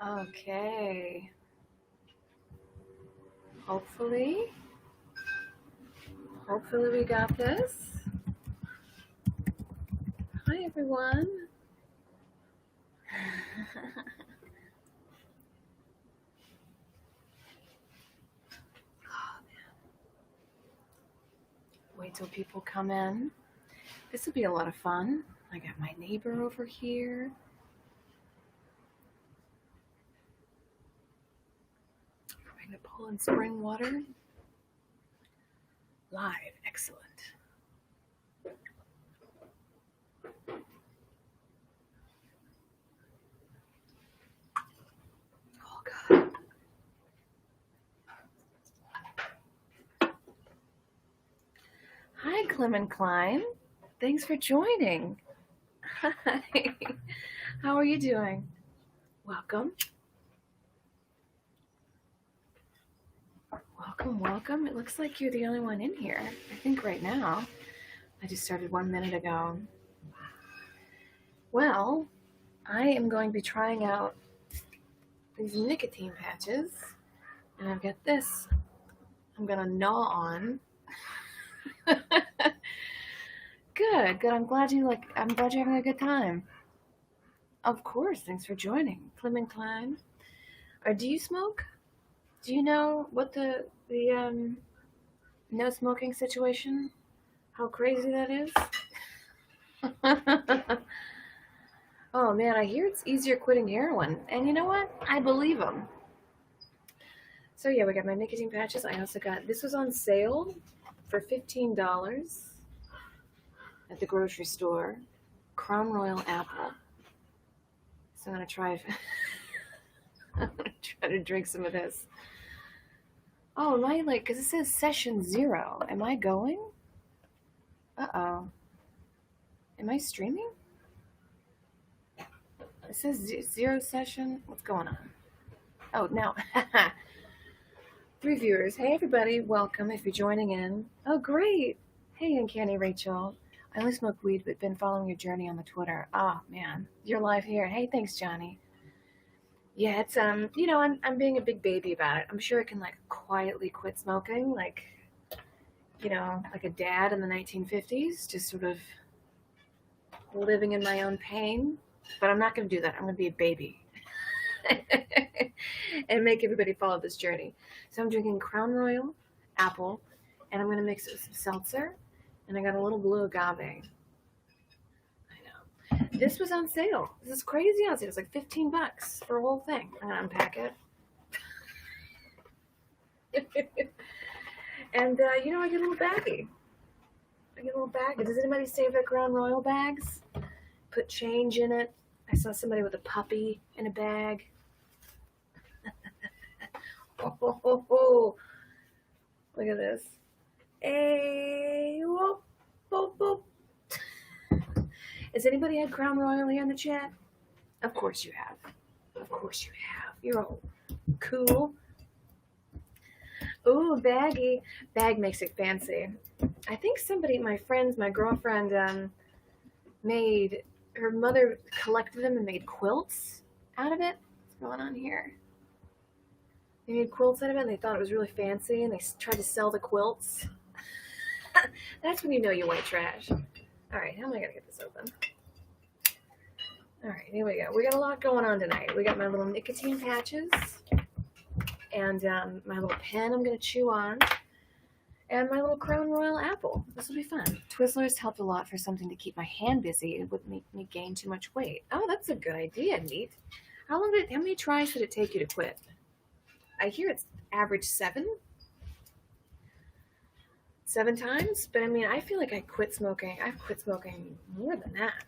Okay. Hopefully we got this. Hi, everyone. Wait till people come in. This will be a lot of fun. I got my neighbor over here. We're going to pull in spring water. Live. Excellent. Oh, God. Hi, Clement Klein. Thanks for joining. Hi. How are you doing? Welcome. Welcome. It looks like you're the only one in here. I think right now. I just started 1 minute ago. Well, I am going to be trying out these nicotine patches, and I've got this I'm going to gnaw on. Good. I'm glad you're having a good time. Of course. Thanks for joining. Clement Klein. Or do you smoke? Do you know what the no smoking situation? How crazy that is? Oh man, I hear it's easier quitting heroin. And you know what? I believe them. So yeah, we got my nicotine patches. I also got, this was on sale for $15 at the grocery store. Crown Royal apple. So I'm gonna try to drink some of this. Oh, am I because it says session 0. Am I going? Uh-oh. Am I streaming? It says 0 session. What's going on? Oh, now. 3 viewers. Hey, everybody. Welcome if you're joining in. Oh, great. Hey, Uncanny Rachel. I only smoke weed, but been following your journey on the Twitter. Oh, man. You're live here. Hey, thanks, Johnny. Yeah, it's, I'm being a big baby about it. I'm sure I can, quietly quit smoking, like a dad in the 1950s, just sort of living in my own pain. But I'm not going to do that. I'm going to be a baby and make everybody follow this journey. So I'm drinking Crown Royal apple, and I'm going to mix it with some seltzer, and I got a little blue agave. I know. This was on sale. This is crazy on sale. It's like $15 for a whole thing. I'm going to unpack it. And, I get a little baggie. Does anybody save their Crown Royal bags? Put change in it. I saw somebody with a puppy in a bag. Oh. Look at this. Hey, whoop, whoop, whoop. Has anybody had Crown Royal here in the chat? Of course you have. You're all cool. Ooh, baggie. Bag makes it fancy. I think my girlfriend, made, her mother collected them and made quilts out of it. What's going on here? They made quilts out of it, and they thought it was really fancy, and they tried to sell the quilts. That's when you know you're white trash. All right, how am I going to get this open? All right, here we go. We got a lot going on tonight. We got my little nicotine patches, and my little pen I'm going to chew on, and my little Crown Royal apple. This will be fun. Twizzlers helped a lot for something to keep my hand busy. It wouldn't make me gain too much weight. Oh, that's a good idea, neat. How many tries did it take you to quit? I hear it's average 7 times, but I mean, I feel like I've quit smoking more than that.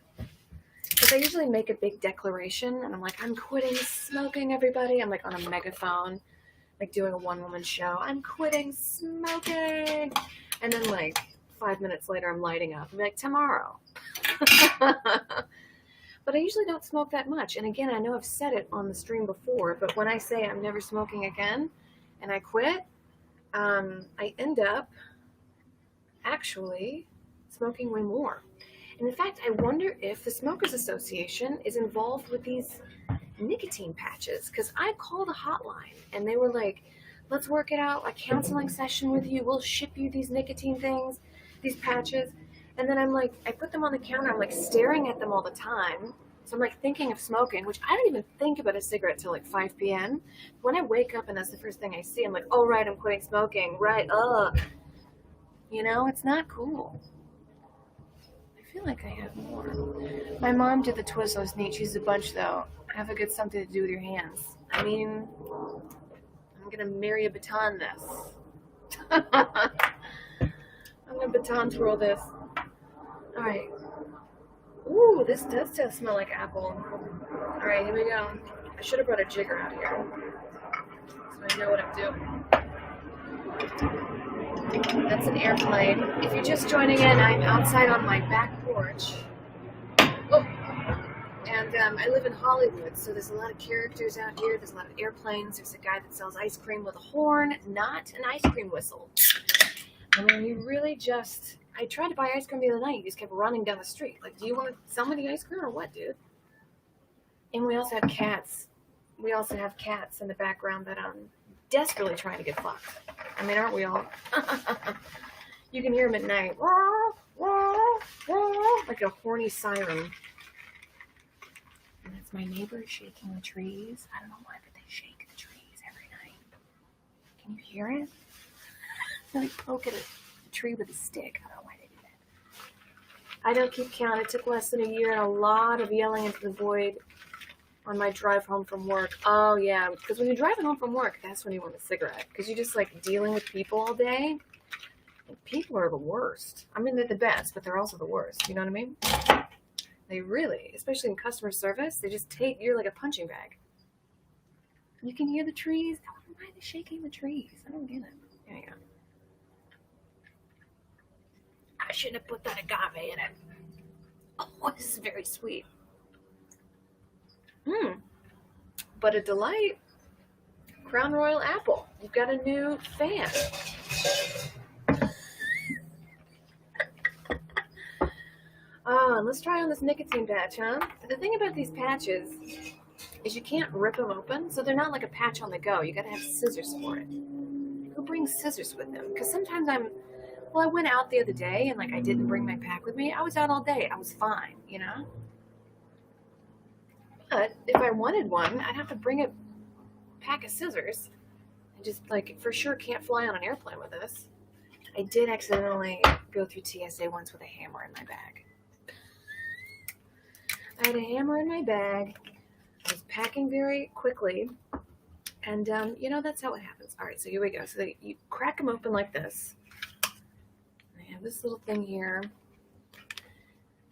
Because I usually make a big declaration, and I'm like, I'm quitting smoking, everybody. I'm like on a megaphone, like doing a one-woman show. I'm quitting smoking. And then 5 minutes later, I'm lighting up. I'm like, tomorrow. But I usually don't smoke that much. And again, I know I've said it on the stream before, but when I say I'm never smoking again and I quit, I end up actually smoking way more. And in fact, I wonder if the Smokers Association is involved with these nicotine patches because I called a hotline and they were like, let's work it out, a counseling session with you. We'll ship you these nicotine things, these patches. And then I'm like, I put them on the counter. I'm like staring at them all the time. So I'm like thinking of smoking, which I don't even think about a cigarette till like 5 p.m. When I wake up and that's the first thing I see, I'm like, oh, right, I'm quitting smoking. Right. You know, it's not cool. I feel like I have more. My mom did the Twizzlers neat. She's a bunch, though. Have a good something to do with your hands. I mean, I'm going to marry a baton this. I'm going to baton twirl this. All right. Ooh, this does smell like apple. All right, here we go. I should have brought a jigger out here so I know what I'm doing. That's an airplane. If you're just joining in, I'm outside on my back porch. Oh, and I live in Hollywood, so there's a lot of characters out here. There's a lot of airplanes. There's a guy that sells ice cream with a horn, not an ice cream whistle. I mean, you really just... I tried to buy ice cream the other night. He just kept running down the street. Like, do you want to sell me the ice cream or what, dude? And we also have cats. We also have cats in the background that desperately trying to get fucked. I mean, aren't we all? You can hear them at night. Like a horny siren. And that's my neighbor shaking the trees. I don't know why, but they shake the trees every night. Can you hear it? They poke at a tree with a stick. I don't know why they do that. I don't keep count. It took less than a year and a lot of yelling into the void on my drive home from work. Oh, yeah, because when you're driving home from work, that's when you want a cigarette. Because you're just, like, dealing with people all day. And people are the worst. I mean, they're the best, but they're also the worst. You know what I mean? They really, especially in customer service, they just take, you're like a punching bag. You can hear the trees. I wonder why they're shaking the trees. I don't get it. There you go. I shouldn't have put that agave in it. Oh, this is very sweet. But a delight. Crown Royal apple. You've got a new fan. Let's try on this nicotine patch, huh? The thing about these patches is you can't rip them open, so they're not like a patch on the go. You gotta have scissors for it. Who brings scissors with them? Because sometimes I went out the other day and like I didn't bring my pack with me. I was out all day. I was fine, you know? But if I wanted one, I'd have to bring a pack of scissors. I just like for sure can't fly on an airplane with this. I did accidentally go through TSA once with a hammer in my bag. I had a hammer in my bag. I was packing very quickly. And, you know, that's how it happens. All right, so here we go. So you crack them open like this. I have this little thing here.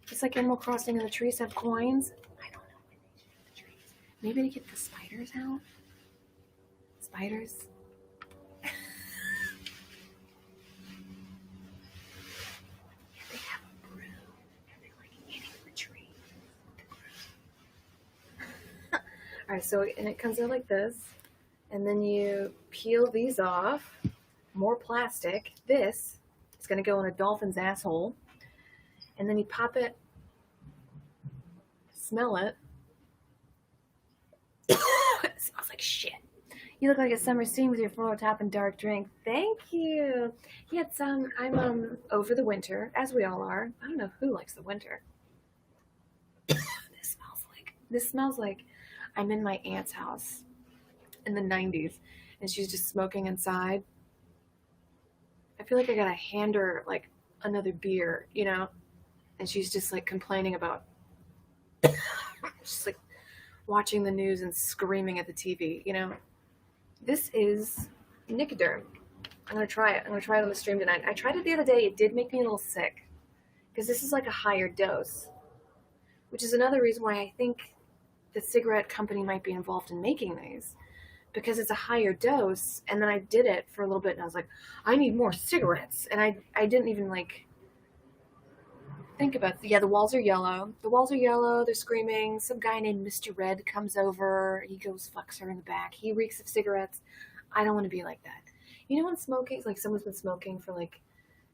Just like Animal Crossing and the trees have coins. I don't know when they shoot the trees. Maybe to get the spiders out. Spiders. They have a broom. And they like hitting the trees. All right, so and it comes out like this. And then you peel these off. More plastic. This is going to go in a dolphin's asshole. And then you pop it. Smell it. It smells like shit. You look like a summer scene with your floral top and dark drink. Thank you. Yeah, it's, I'm over the winter, as we all are. I don't know who likes the winter. This smells like I'm in my aunt's house in the 90s, and she's just smoking inside. I feel like I gotta hand her like another beer, you know, and she's just like complaining about just like watching the news and screaming at the TV, you know. This is Nicotine. I'm gonna try it. I'm gonna try it on the stream tonight. I tried it the other day. It did make me a little sick because this is like a higher dose, which is another reason why I think the cigarette company might be involved in making these, because it's a higher dose. And then I did it for a little bit and I was like, I need more cigarettes. And I didn't even like think about it. Yeah, the walls are yellow. The walls are yellow. They're screaming. Some guy named Mr. Red comes over. He goes, fucks her in the back. He reeks of cigarettes. I don't want to be like that. You know when smoking, like someone's been smoking for like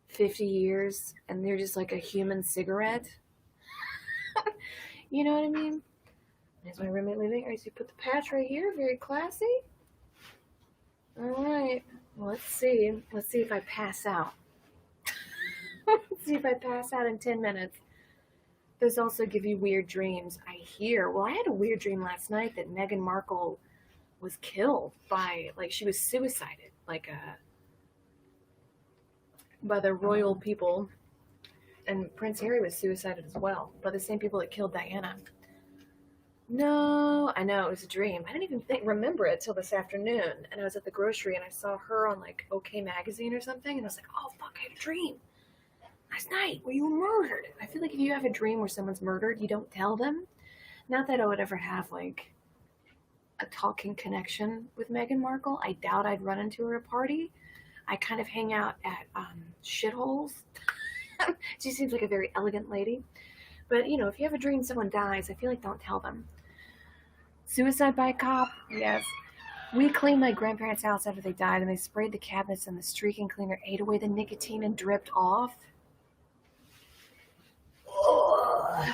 50 years and they're just like a human cigarette? You know what I mean? Is my roommate leaving? All right, so you put the patch right here. Very classy. All right. Well, let's see. Let's see if I pass out. Let's see if I pass out in 10 minutes. Those also give you weird dreams. I hear. Well, I had a weird dream last night that Meghan Markle was killed by, like, she was suicided, like, by the royal people. And Prince Harry was suicided as well, by the same people that killed Diana. No, I know, it was a dream. I didn't even remember it till this afternoon. And I was at the grocery and I saw her on like OK Magazine or something. And I was like, oh, fuck, I had a dream last night where you were murdered. I feel like if you have a dream where someone's murdered, you don't tell them. Not that I would ever have like a talking connection with Meghan Markle. I doubt I'd run into her at a party. I kind of hang out at shitholes. She seems like a very elegant lady. But, you know, if you have a dream someone dies, I feel like don't tell them. Suicide by a cop? Yes. We cleaned my grandparents' house after they died, and they sprayed the cabinets, and the streaking cleaner ate away the nicotine and dripped off.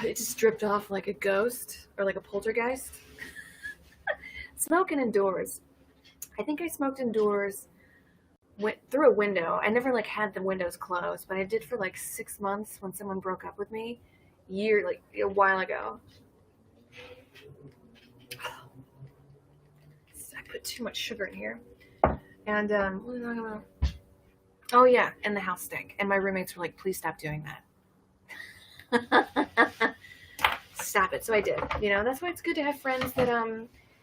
It just dripped off like a ghost or like a poltergeist. Smoking indoors. I think I smoked indoors went through a window. I never like had the windows closed, but I did for like 6 months when someone broke up with me. Like a while ago. I put too much sugar in here. And oh yeah, and the house stank. And my roommates were like, please stop doing that. Stop it. So I did. You know, that's why it's good to have friends that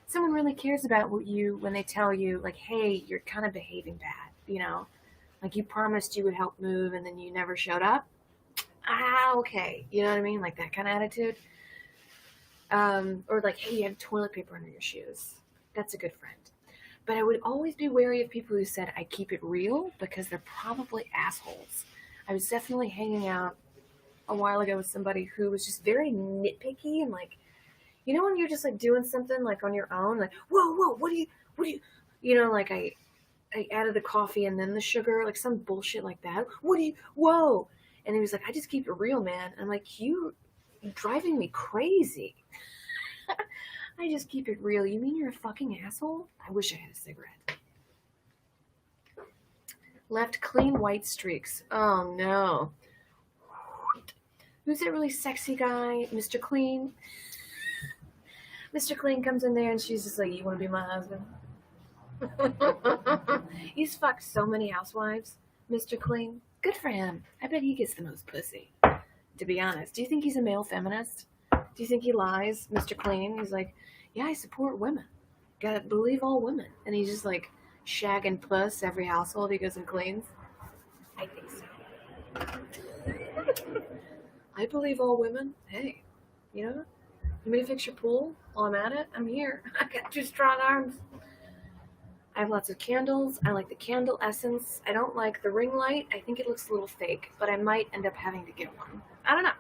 someone really cares about what you when they tell you like, hey, you're kind of behaving bad, you know? Like you promised you would help move and then you never showed up. Okay. You know what I mean? Like that kind of attitude. Or like, hey, you have toilet paper under your shoes. That's a good friend. But I would always be wary of people who said, I keep it real, because they're probably assholes. I was definitely hanging out a while ago with somebody who was just very nitpicky and like, you know, when you're just like doing something like on your own, like, whoa, what do you, you know, like I added the coffee and then the sugar, like some bullshit like that. Whoa. And he was like, I just keep it real, man. I'm like, you're driving me crazy. I just keep it real. You mean you're a fucking asshole? I wish I had a cigarette. Left clean white streaks. Oh no. Who's that really sexy guy? Mr. Clean? Mr. Clean comes in there and she's just like, you want to be my husband? He's fucked so many housewives, Mr. Clean. Good for him. I bet he gets the most pussy, to be honest. Do you think he's a male feminist? Do you think he lies, Mr. Clean? He's like, yeah, I support women. Gotta believe all women. And he's just like shagging puss every household he goes and cleans. I think so. I believe all women. Hey, you know, you want me to fix your pool while I'm at it? I'm here. I got 2 strong arms. I have lots of candles. I like the candle essence. I don't like the ring light. I think it looks a little fake, but I might end up having to get one. I don't know.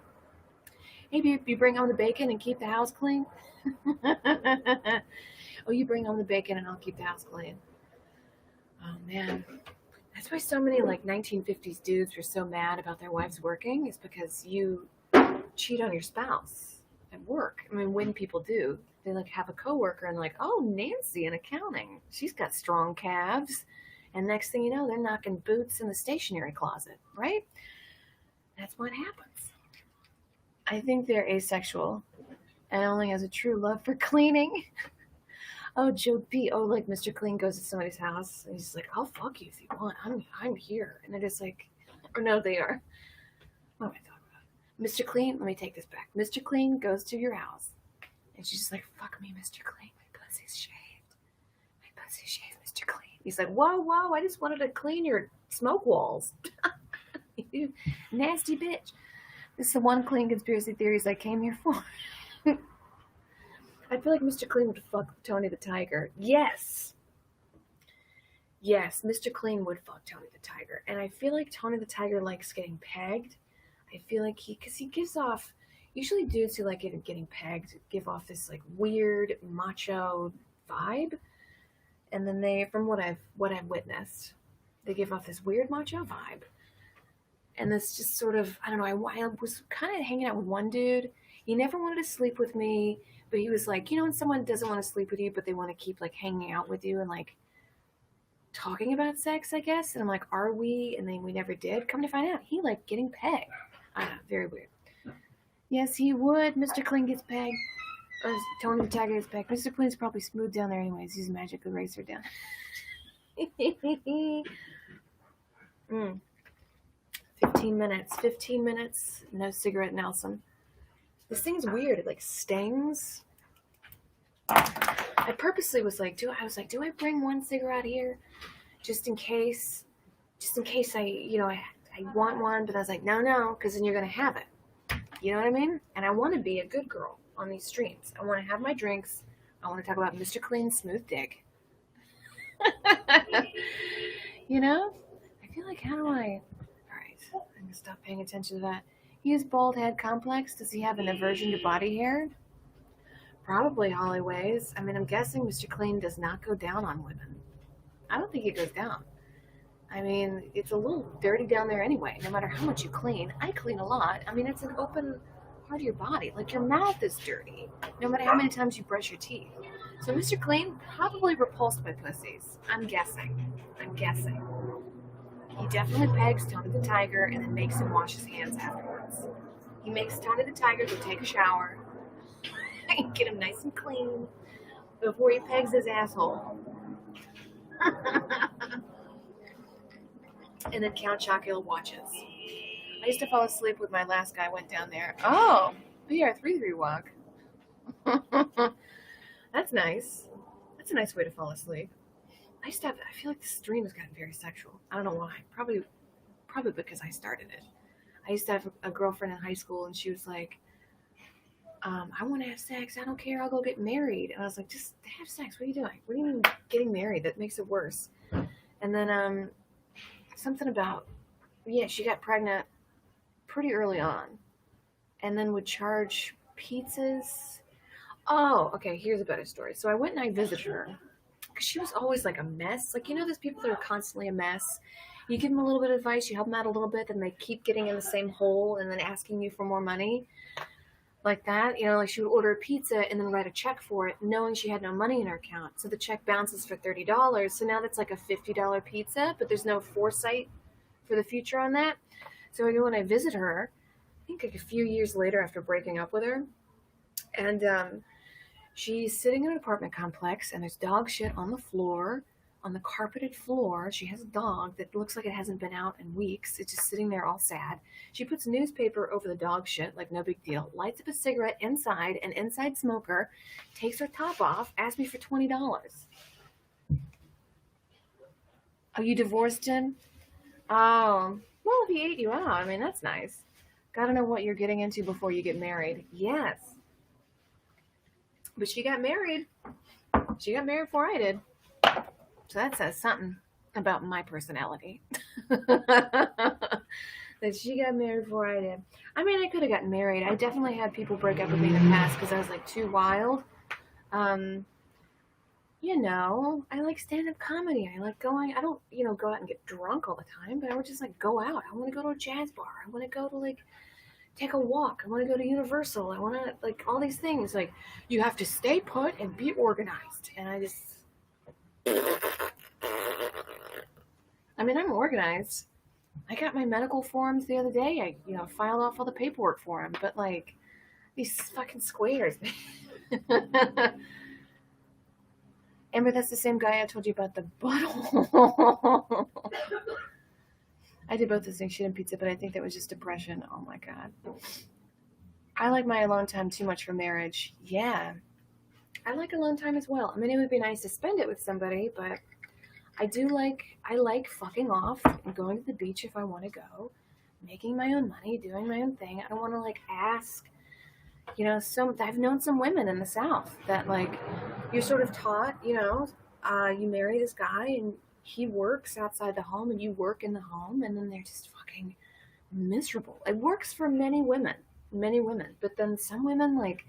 Maybe you bring home the bacon and keep the house clean. Oh, you bring home the bacon and I'll keep the house clean. Oh man, that's why so many like 1950s dudes were so mad about their wives working. Is because you cheat on your spouse at work. I mean, when people do, they like have a coworker and like, oh, Nancy in accounting, she's got strong calves, and next thing you know, they're knocking boots in the stationery closet, right? That's what happens. I think they're asexual and only has a true love for cleaning. Oh, Joe B. Oh, like Mr. Clean goes to somebody's house and he's like, I'll fuck you if you want. I'm here. And they're just like, or no, they are. What am I talking about? Mr. Clean, let me take this back. Mr. Clean goes to your house and she's just like, fuck me, Mr. Clean. My pussy's shaved. My pussy's shaved, Mr. Clean. He's like, whoa, I just wanted to clean your smoke walls. You nasty bitch. This is the one clean conspiracy theories I came here for. I feel like Mr. Clean would fuck Tony the Tiger. Yes, Mr. Clean would fuck Tony the Tiger. And I feel like Tony the Tiger likes getting pegged. I feel like because he gives off, usually dudes who like getting pegged give off this like weird macho vibe. And then from what I've witnessed, they give off this weird macho vibe. And this just sort of, I don't know, I was kind of hanging out with one dude. He never wanted to sleep with me, but he was like, when someone doesn't want to sleep with you, but they want to keep like hanging out with you and like talking about sex, I guess. And I'm like, are we? And then we never did. Come to find out, he liked getting pegged. Very weird. Yes, he would. Mr. Clean gets pegged. Tony the Tiger gets pegged. Mr. Clean's probably smooth down there anyways. He's a magic eraser down. 15 minutes. 15 minutes. No cigarette, Nelson. This thing's weird. It like stings. I purposely was like, do I bring one cigarette here, just in case I want one, but I was like, no, because then you're gonna have it. You know what I mean? And I want to be a good girl on these streams. I want to have my drinks. I want to talk about Mr. Clean's smooth dick. I feel like, how do I? All right, I'm gonna stop paying attention to that. He has bald head complex. Does he have an aversion to body hair? Probably Holly Ways. I mean, I'm guessing Mr. Clean does not go down on women. I don't think he goes down. I mean, it's a little dirty down there anyway, no matter how much you clean. I clean a lot. I mean, it's an open part of your body. Like, your mouth is dirty, no matter how many times you brush your teeth. So Mr. Clean, probably repulsed by pussies. I'm guessing. He definitely pegs Tony the Tiger and then makes him wash his hands afterwards. He makes Tony the Tiger go take a shower and get him nice and clean before he pegs his asshole. And then Count Chocula watches. I used to fall asleep with my last guy went down there. Oh, BR33 walk. That's nice. That's a nice way to fall asleep. I feel like the stream has gotten very sexual. I don't know why. Probably because I started it. I used to have a girlfriend in high school, and she was like, I want to have sex. I don't care. I'll go get married. And I was like, just have sex. What are you doing? What do you mean getting married? That makes it worse. And then something about, she got pregnant pretty early on and then would charge pizzas. Oh, okay. Here's a better story. So I went and I visited her because she was always like a mess. Like, those people that are constantly a mess. You give them a little bit of advice, you help them out a little bit, then they keep getting in the same hole and then asking you for more money. Like that, like she would order a pizza and then write a check for it, knowing she had no money in her account. So the check bounces for $30. So now that's like a $50 pizza, but there's no foresight for the future on that. So I go and I visit her, I think like a few years later after breaking up with her. And she's sitting in an apartment complex and there's dog shit on the floor, on the carpeted floor. She has a dog that looks like it hasn't been out in weeks. It's just sitting there all sad. She puts newspaper over the dog shit, like no big deal. Lights up a cigarette inside, an inside smoker, takes her top off, asks me for $20. Oh, you divorced him? Oh, well, if he ate you out, I mean, that's nice. Gotta know what you're getting into before you get married. Yes. But she got married. She got married before I did. So that says something about my personality. That she got married before I did. I mean, I could have gotten married. I definitely had people break up with me in the past because I was like too wild. I like stand-up comedy. I like going, I don't, go out and get drunk all the time, but I would just like go out. I want to go to a jazz bar. I want to go to like take a walk. I want to go to Universal. I want to like all these things. Like you have to stay put and be organized. And I'm organized. I got my medical forms the other day. I, filed off all the paperwork for them. But, like, these fucking squares. Amber, that's the same guy I told you about the butthole. I did both those things, shit and pizza, but I think that was just depression. Oh, my God. I like my alone time too much for marriage. Yeah. I like alone time as well. I mean, it would be nice to spend it with somebody, but I like fucking off and going to the beach if I want to go, making my own money, doing my own thing. I don't want to like ask, I've known some women in the South that like, you're sort of taught, you marry this guy and he works outside the home and you work in the home and then they're just fucking miserable. It works for many women, but then some women like,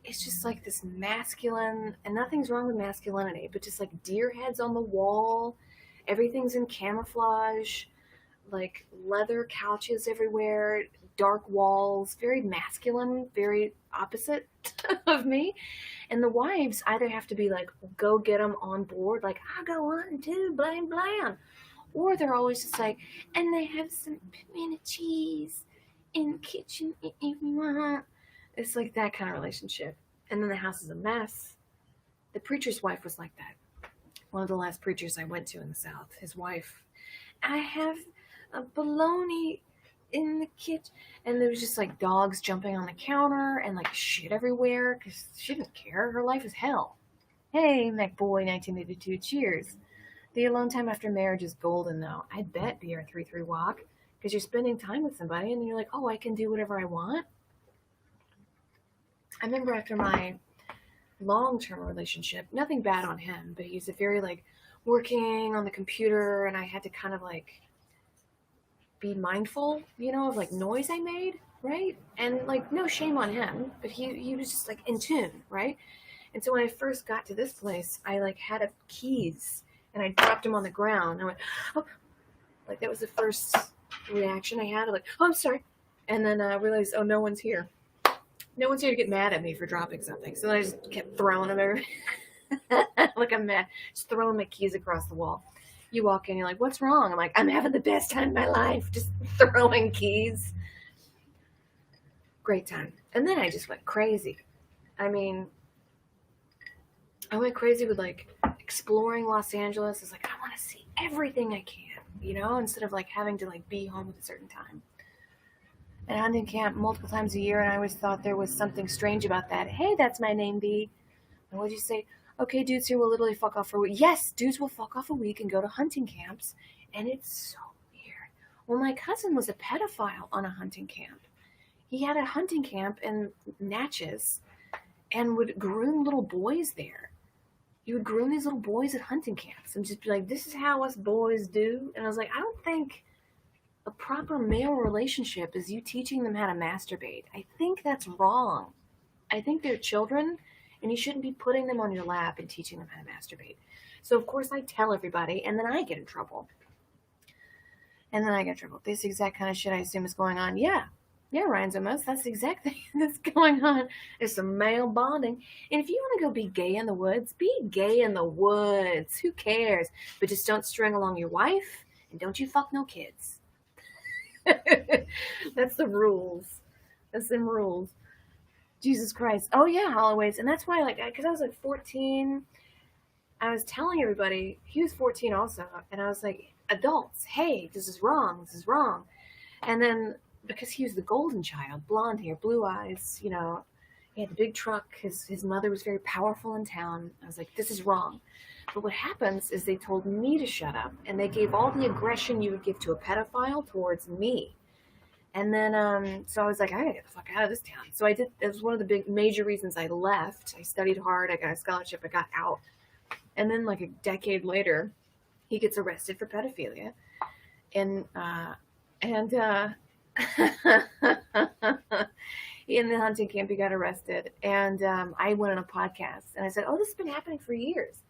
it's just like this masculine, and nothing's wrong with masculinity, but just like deer heads on the wall. Everything's in camouflage. like leather couches everywhere, dark walls, very masculine, very opposite of me. And the wives either have to be like, go get them on board, like, I go on too, blam, blam. Or they're always just like, and they have some pimento cheese in the kitchen if you want. It's like that kind of relationship. And then the house is a mess. The preacher's wife was like that. One of the last preachers I went to in the South, his wife, I have a bologna in the kitchen. And there was just like dogs jumping on the counter and like shit everywhere because she didn't care. Her life is hell. Hey, McBoy 1982, cheers. The alone time after marriage is golden, though. I bet BR33 walk because you're spending time with somebody and you're like, oh, I can do whatever I want. I remember after my long-term relationship, nothing bad on him, but he's a very like working on the computer, and I had to kind of like be mindful, of like noise I made, right? And like no shame on him, but he was just like in tune, right? And so when I first got to this place, I like had a keys and I dropped them on the ground. I went, oh, like that was the first reaction I had. Like, oh, I'm sorry. And then I realized, oh, no one's here. No one's here to get mad at me for dropping something. So then I just kept throwing them everywhere. Like I'm mad, just throwing my keys across the wall. You walk in, you're like, what's wrong? I'm like, I'm having the best time of my life, just throwing keys. Great time. And then I just went crazy. I mean, I went crazy with like exploring Los Angeles. It's like, I want to see everything I can, instead of like having to like be home at a certain time. And hunting camp multiple times a year, and I always thought there was something strange about that. Hey, that's my name, B. And what'd you say? Okay, dudes here will literally fuck off for a week. Yes, dudes will fuck off a week and go to hunting camps, and it's so weird. Well, my cousin was a pedophile on a hunting camp. He had a hunting camp in Natchez and would groom little boys there. He would groom these little boys at hunting camps and just be like, this is how us boys do. And I was like, I don't think a proper male relationship is you teaching them how to masturbate. I think that's wrong. I think they're children, and you shouldn't be putting them on your lap and teaching them how to masturbate. So, of course, I tell everybody, and then I get in trouble. This exact kind of shit I assume is going on. Yeah, Ryan Zomos, that's the exact thing that's going on. There's some male bonding. And if you want to go be gay in the woods, be gay in the woods. Who cares? But just don't string along your wife, and don't you fuck no kids. That's the rules. That's them rules. Jesus Christ. Oh yeah, Holloways. And that's why, because I was like 14, I was telling everybody, he was 14 also, and I was like, adults, hey, this is wrong. And then, because he was the golden child, blonde hair, blue eyes, he had the big truck, his mother was very powerful in town. I was like, this is wrong. But what happens is they told me to shut up, and they gave all the aggression you would give to a pedophile towards me. And then, so I was like, I gotta get the fuck out of this town. So I did. That was one of the big major reasons I left. I studied hard. I got a scholarship. I got out. And then like a decade later, he gets arrested for pedophilia. And in the hunting camp, he got arrested. And I went on a podcast, and I said, oh, this has been happening for years.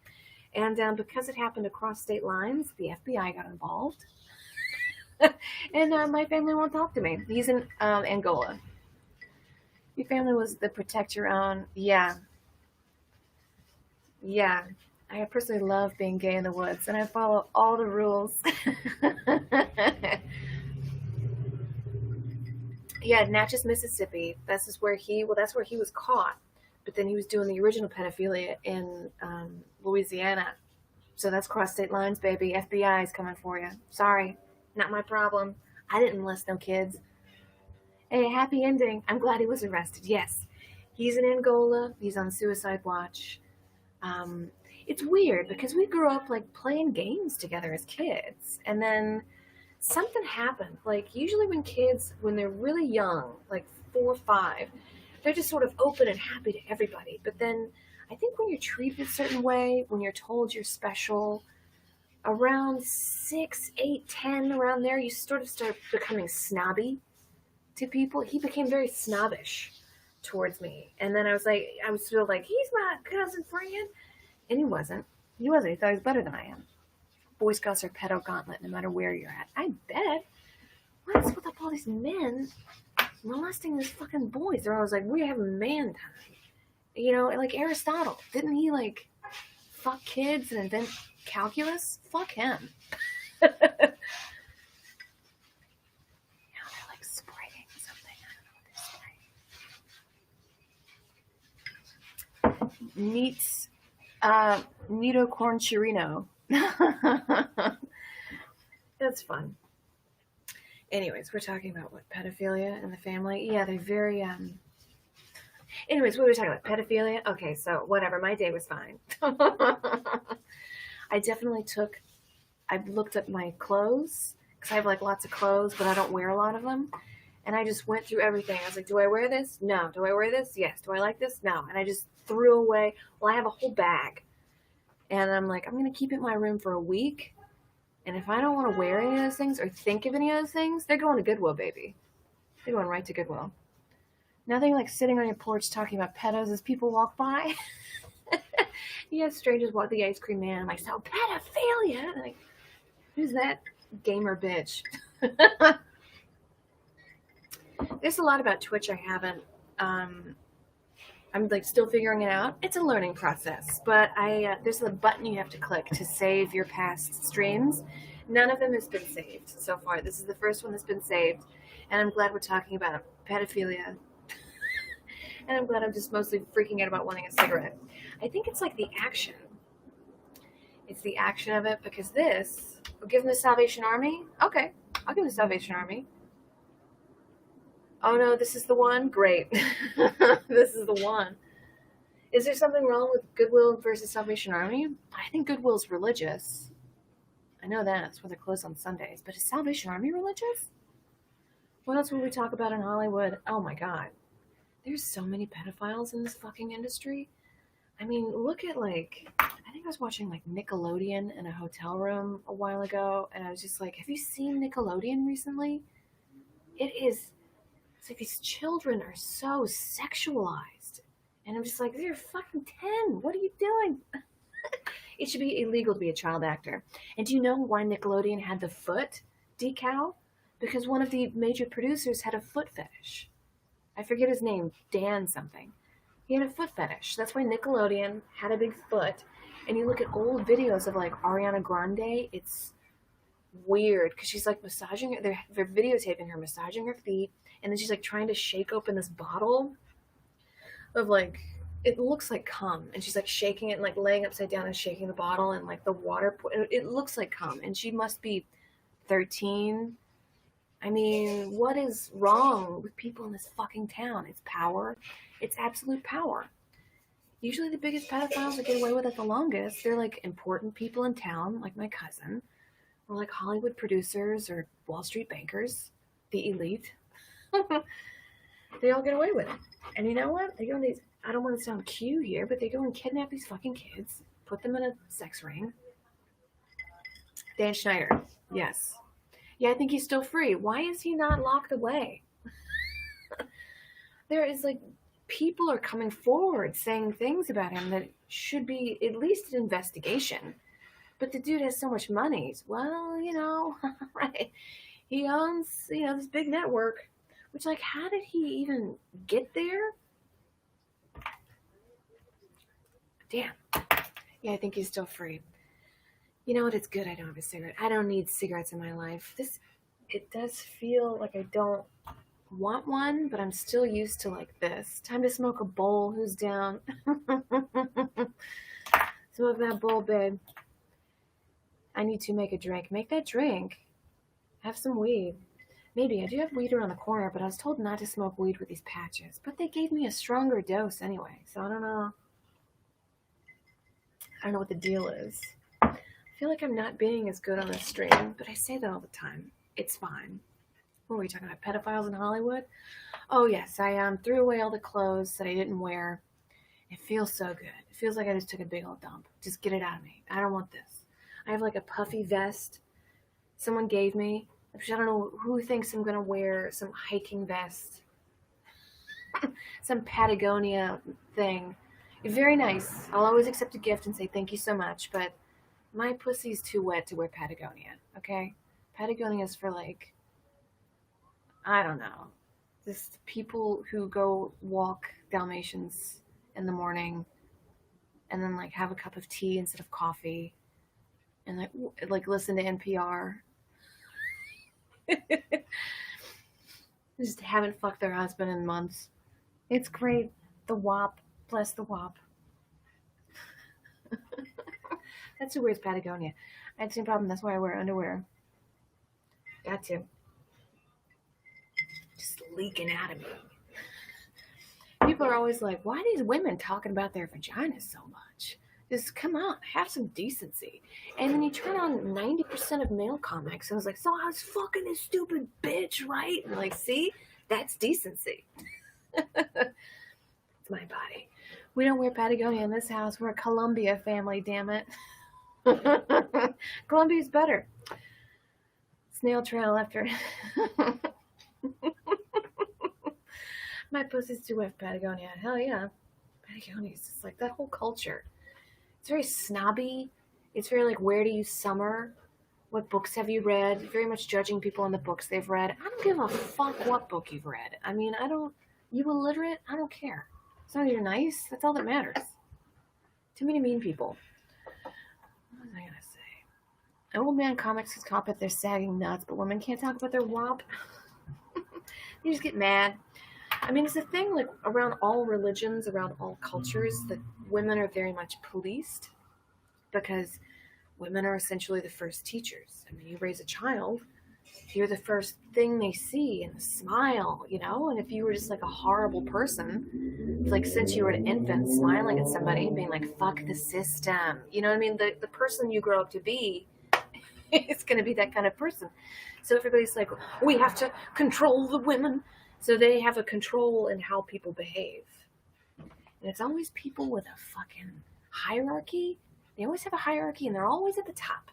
And because it happened across state lines, the FBI got involved. And my family won't talk to me. He's in Angola. Your family was the protect your own. Yeah. I personally love being gay in the woods, and I follow all the rules. Yeah, Natchez, Mississippi. That's where he was caught. But then he was doing the original pedophilia in Louisiana. So that's cross state lines, baby. FBI is coming for you. Sorry, not my problem. I didn't molest no kids. Hey, happy ending. I'm glad he was arrested. Yes, he's in Angola. He's on suicide watch. It's weird because we grew up like playing games together as kids, and then something happened. Like usually when they're really young, like 4 or 5, they're just sort of open and happy to everybody. But then I think when you're treated a certain way, when you're told you're special, around 6, 8, 10, around there, you sort of start becoming snobby to people. He became very snobbish towards me. And then I was sort of like, he's my cousin friend. And he wasn't. He thought he was better than I am. Boy Scouts or pedo gauntlet, no matter where you're at. I bet. What is with all these men molesting these fucking boys? They're always like, we have man time. You know, like Aristotle. Didn't he, like, fuck kids and invent calculus? Fuck him. Now they're, like, spraying something. I don't know what they're spraying. Meets Nito Corn Chirino. That's fun. Anyways, we're talking about what, pedophilia in the family? Yeah, they're very anyways, what were we talking about? Pedophilia? Okay, so whatever, my day was fine. I looked at my clothes, because I have like lots of clothes, but I don't wear a lot of them. And I just went through everything. I was like, do I wear this? No. Do I wear this? Yes. Do I like this? No. And I just threw away. Well, I have a whole bag. And I'm like, I'm going to keep it in my room for a week. And if I don't want to wear any of those things or think of any of those things, they're going to Goodwill, baby. They're going right to Goodwill. Nothing like sitting on your porch talking about pedos as people walk by. You have strangers walk the ice cream man. I'm like, so pedophilia? Like, who's that gamer bitch? There's a lot about Twitch I haven't. I'm like still figuring it out. It's a learning process, but there's a button you have to click to save your past streams. None of them has been saved so far. This is the first one that's been saved, and I'm glad we're talking about pedophilia. And I'm glad I'm just mostly freaking out about wanting a cigarette. I think it's like the action. It's the action of it, because this, we'll give them the Salvation Army. Okay, I'll give them the Salvation Army. Oh no, this is the one? Great. This is the one. Is there something wrong with Goodwill versus Salvation Army? I think Goodwill's religious. I know that. It's where they're closed on Sundays. But is Salvation Army religious? What else will we talk about in Hollywood? Oh my God. There's so many pedophiles in this fucking industry. I mean, look at like, I think I was watching like Nickelodeon in a hotel room a while ago. And I was just like, have you seen Nickelodeon recently? It's like these children are so sexualized. And I'm just like, you're fucking 10. What are you doing? It should be illegal to be a child actor. And do you know why Nickelodeon had the foot decal? Because one of the major producers had a foot fetish. I forget his name, Dan something. He had a foot fetish. That's why Nickelodeon had a big foot. And you look at old videos of like Ariana Grande, it's weird because she's like massaging her. They're videotaping her massaging her feet, and then she's like trying to shake open this bottle of like, it looks like cum, and she's like shaking it and like laying upside down and shaking the bottle, and like the water, it looks like cum, and she must be 13. I mean, what is wrong with people in this fucking town? It's power. It's absolute power. Usually the biggest pedophiles that get away with it the longest, they're like important people in town, like my cousin, or like Hollywood producers or Wall Street bankers, the elite. They all get away with it. And you know what? They go in these, I don't want to sound cute here, but they go and kidnap these fucking kids, put them in a sex ring. Dan Schneider, yes. Yeah, I think he's still free. Why is he not locked away? There is like, people are coming forward saying things about him that should be at least an investigation. But the dude has so much money. Well, you know, right. He owns, you know, this big network. Which, like, how did he even get there? Damn. Yeah, I think he's still free. You know what? It's good I don't have a cigarette. I don't need cigarettes in my life. It does feel like I don't want one, but I'm still used to, like, this. Time to smoke a bowl. Who's down? Smoke that bowl, babe. I need to make a drink. Make that drink. Have some weed. Maybe. I do have weed around the corner, but I was told not to smoke weed with these patches. But they gave me a stronger dose anyway, so I don't know. I don't know what the deal is. I feel like I'm not being as good on this stream, but I say that all the time. It's fine. What were we talking about? Pedophiles in Hollywood? Oh, yes. I threw away all the clothes that I didn't wear. It feels so good. It feels like I just took a big old dump. Just get it out of me. I don't want this. I have like a puffy vest someone gave me. I don't know who thinks I'm going to wear some hiking vest. Some Patagonia thing. Very nice. I'll always accept a gift and say thank you so much, but My pussy's too wet to wear Patagonia, okay? Patagonia's for like, I don't know, just people who go walk Dalmatians in the morning and then like have a cup of tea instead of coffee and like listen to NPR. Just haven't fucked their husband in months. It's great. The WAP. Bless the WAP. That's who wears Patagonia. I had the same problem. That's why I wear underwear. Got to. Just leaking out of me. People are always like, why are these women talking about their vaginas so much? Just come on, have some decency. And then you turn on 90% of male comics and it's like, so I was fucking this stupid bitch, right? And like, see? That's decency. It's my body. We don't wear Patagonia in this house. We're a Columbia family, damn it. Columbia's better. Snail trail after. My pussy's too wet for Patagonia. Hell yeah. Patagonia is just like that whole culture. It's very snobby. It's very like, where do you summer? What books have you read? Very much judging people on the books they've read. I don't give a fuck what book you've read. I mean, you illiterate? I don't care. As long as you're nice, that's all that matters. Too many mean people. What was I going to say? Old man comics talk about their sagging nuts, but women can't talk about their wop. They just get mad. I mean, it's a thing like around all religions, around all cultures, that women are very much policed because women are essentially the first teachers. I mean, you raise a child, you're the first thing they see and smile, you know? And if you were just like a horrible person, like since you were an infant smiling at somebody and being like, fuck the system, you know what I mean? The person you grow up to be is going to be that kind of person. So everybody's like, we have to control the women. So they have a control in how people behave. And it's always people with a fucking hierarchy. They always have a hierarchy and they're always at the top.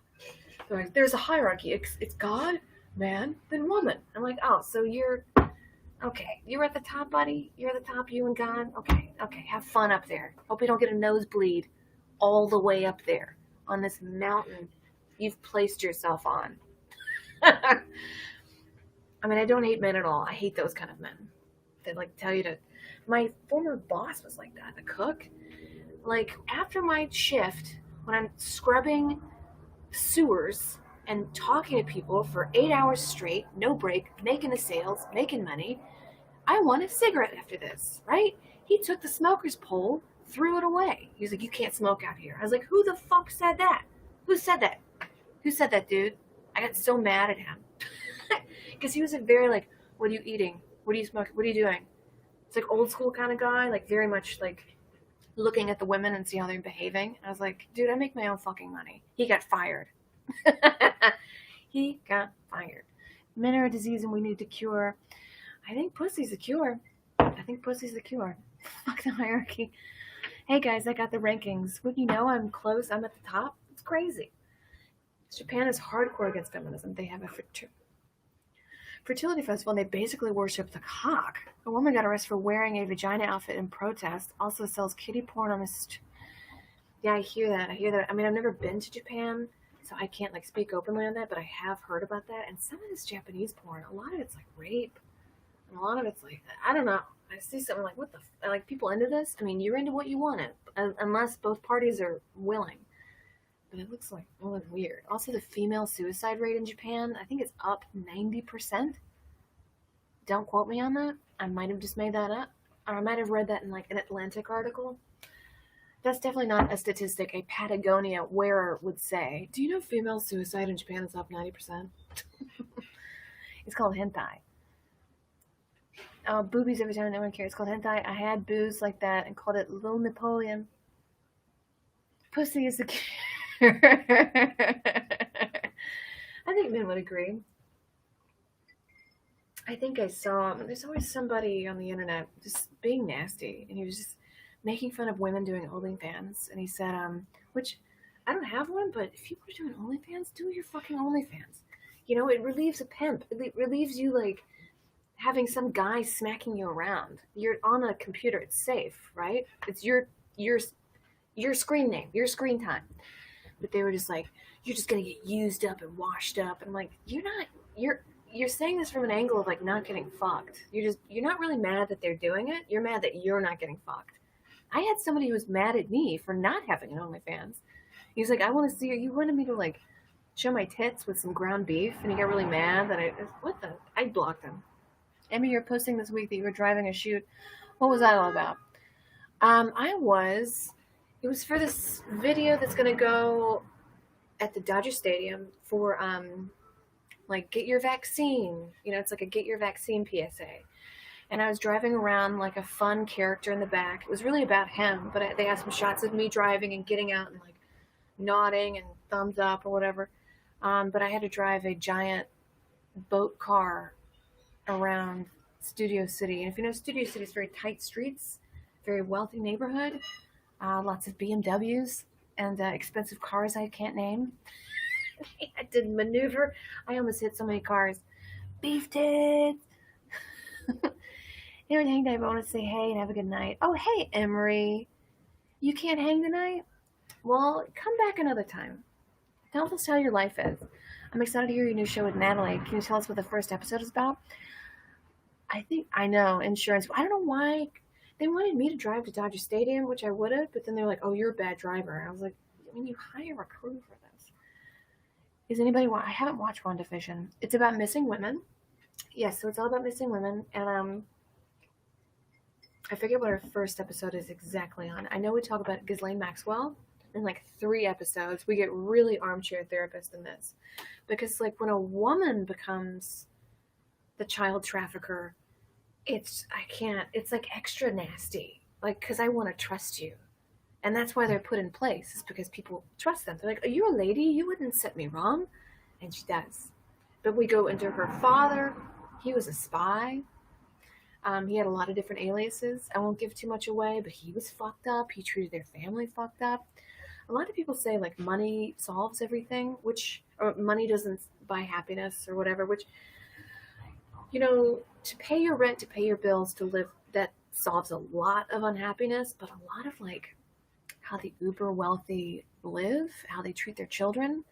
They're like, there's a hierarchy. It's God, man, then woman. I'm like, oh, so you're at the top, buddy? You're at the top, you and God? Okay, have fun up there. Hope you don't get a nosebleed all the way up there on this mountain you've placed yourself on. I mean, I don't hate men at all. I hate those kind of men. They like tell you to. My former boss was like that, a cook. Like after my shift, when I'm scrubbing sewers and talking to people for 8 hours straight, no break, making the sales, making money, I want a cigarette after this, right? He took the smoker's pole, threw it away. He was like, you can't smoke out here. I was like, who the fuck said that? Who said that? Who said that, dude? I got so mad at him. Because he was a very like, what are you eating? What are you smoking? What are you doing? It's like old school kind of guy, like very much like looking at the women and see how they're behaving. And I was like, dude, I make my own fucking money. He got fired. He got fired. Men are a disease and we need to cure. I think pussy's the cure. Fuck the hierarchy. Hey guys, I got the rankings. Wouldn't you know I'm close? I'm at the top. It's crazy. Japan is hardcore against feminism. They have a fertility festival and they basically worship the cock. A woman got arrested for wearing a vagina outfit in protest. Also sells kiddie porn on the Yeah, I hear that. I mean, I've never been to Japan, so I can't like speak openly on that, but I have heard about that. And some of this Japanese porn, a lot of it's like rape, and a lot of it's like, I don't know. I see something like, what the like people into this? I mean, you're into what you want it, unless both parties are willing. But it looks like weird. Also, the female suicide rate in Japan, I think it's up 90%. Don't quote me on that. I might have just made that up. Or I might have read that in like an Atlantic article. That's definitely not a statistic a Patagonia wearer would say. Do you know female suicide in Japan is up 90%? It's called hentai. Boobies every time, no one cares. It's called hentai. I had booze like that and called it Little Napoleon. Pussy is the I think men would agree. I think I saw, there's always somebody on the internet just being nasty, and he was just making fun of women doing OnlyFans, and he said, which, I don't have one, but if people are doing OnlyFans, do your fucking OnlyFans. You know, it relieves a pimp. It relieves you, like, having some guy smacking you around. You're on a computer, it's safe, right? It's your screen name, your screen time. but they were just like, you're just gonna get used up and washed up. And I'm like, you're saying this from an angle of like not getting fucked. You're not really mad that they're doing it. You're mad that you're not getting fucked. I had somebody who was mad at me for not having an OnlyFans. He was like, I want to see her. You wanted me to like show my tits with some ground beef, and he got really mad that I blocked him. Emmy, you're posting this week that you were driving a shoot. What was that all about? It was for this video that's going to go at the Dodger Stadium for, like, get your vaccine. You know, it's like a get your vaccine PSA. And I was driving around like a fun character in the back. It was really about him, but they had some shots of me driving and getting out and like nodding and thumbs up or whatever. But I had to drive a giant boat car around Studio City. And if you know, Studio City is very tight streets, very wealthy neighborhood, lots of BMWs and expensive cars I can't name. I didn't maneuver. I almost hit so many cars. Beef tits. Anyway, hang tonight, but I want to say hey and have a good night. Oh, hey, Emery. You can't hang tonight? Well, come back another time. Tell us how your life is. I'm excited to hear your new show with Natalie. Can you tell us what the first episode is about? I know, insurance. I don't know why. They wanted me to drive to Dodger Stadium, which I would have, but then they were like, oh, you're a bad driver. And I was like, I mean, you hire a crew for this. Is anybody I haven't watched WandaVision. It's about missing women. Yes, so it's all about missing women. And I forget what our first episode is exactly on. I know we talk about Ghislaine Maxwell in like 3 episodes. We get really armchair therapist in this. Because like when a woman becomes the child trafficker, it's like extra nasty. Like, because I want to trust you. And that's why they're put in place, is because people trust them. They're like, are you a lady? You wouldn't set me wrong. And she does. But we go into her father. He was a spy. He had a lot of different aliases. I won't give too much away, but he was fucked up. He treated their family fucked up. A lot of people say like money solves everything, or money doesn't buy happiness or whatever, which, you know, to pay your rent, to pay your bills, to live, that solves a lot of unhappiness, but a lot of like how the uber wealthy live, how they treat their children,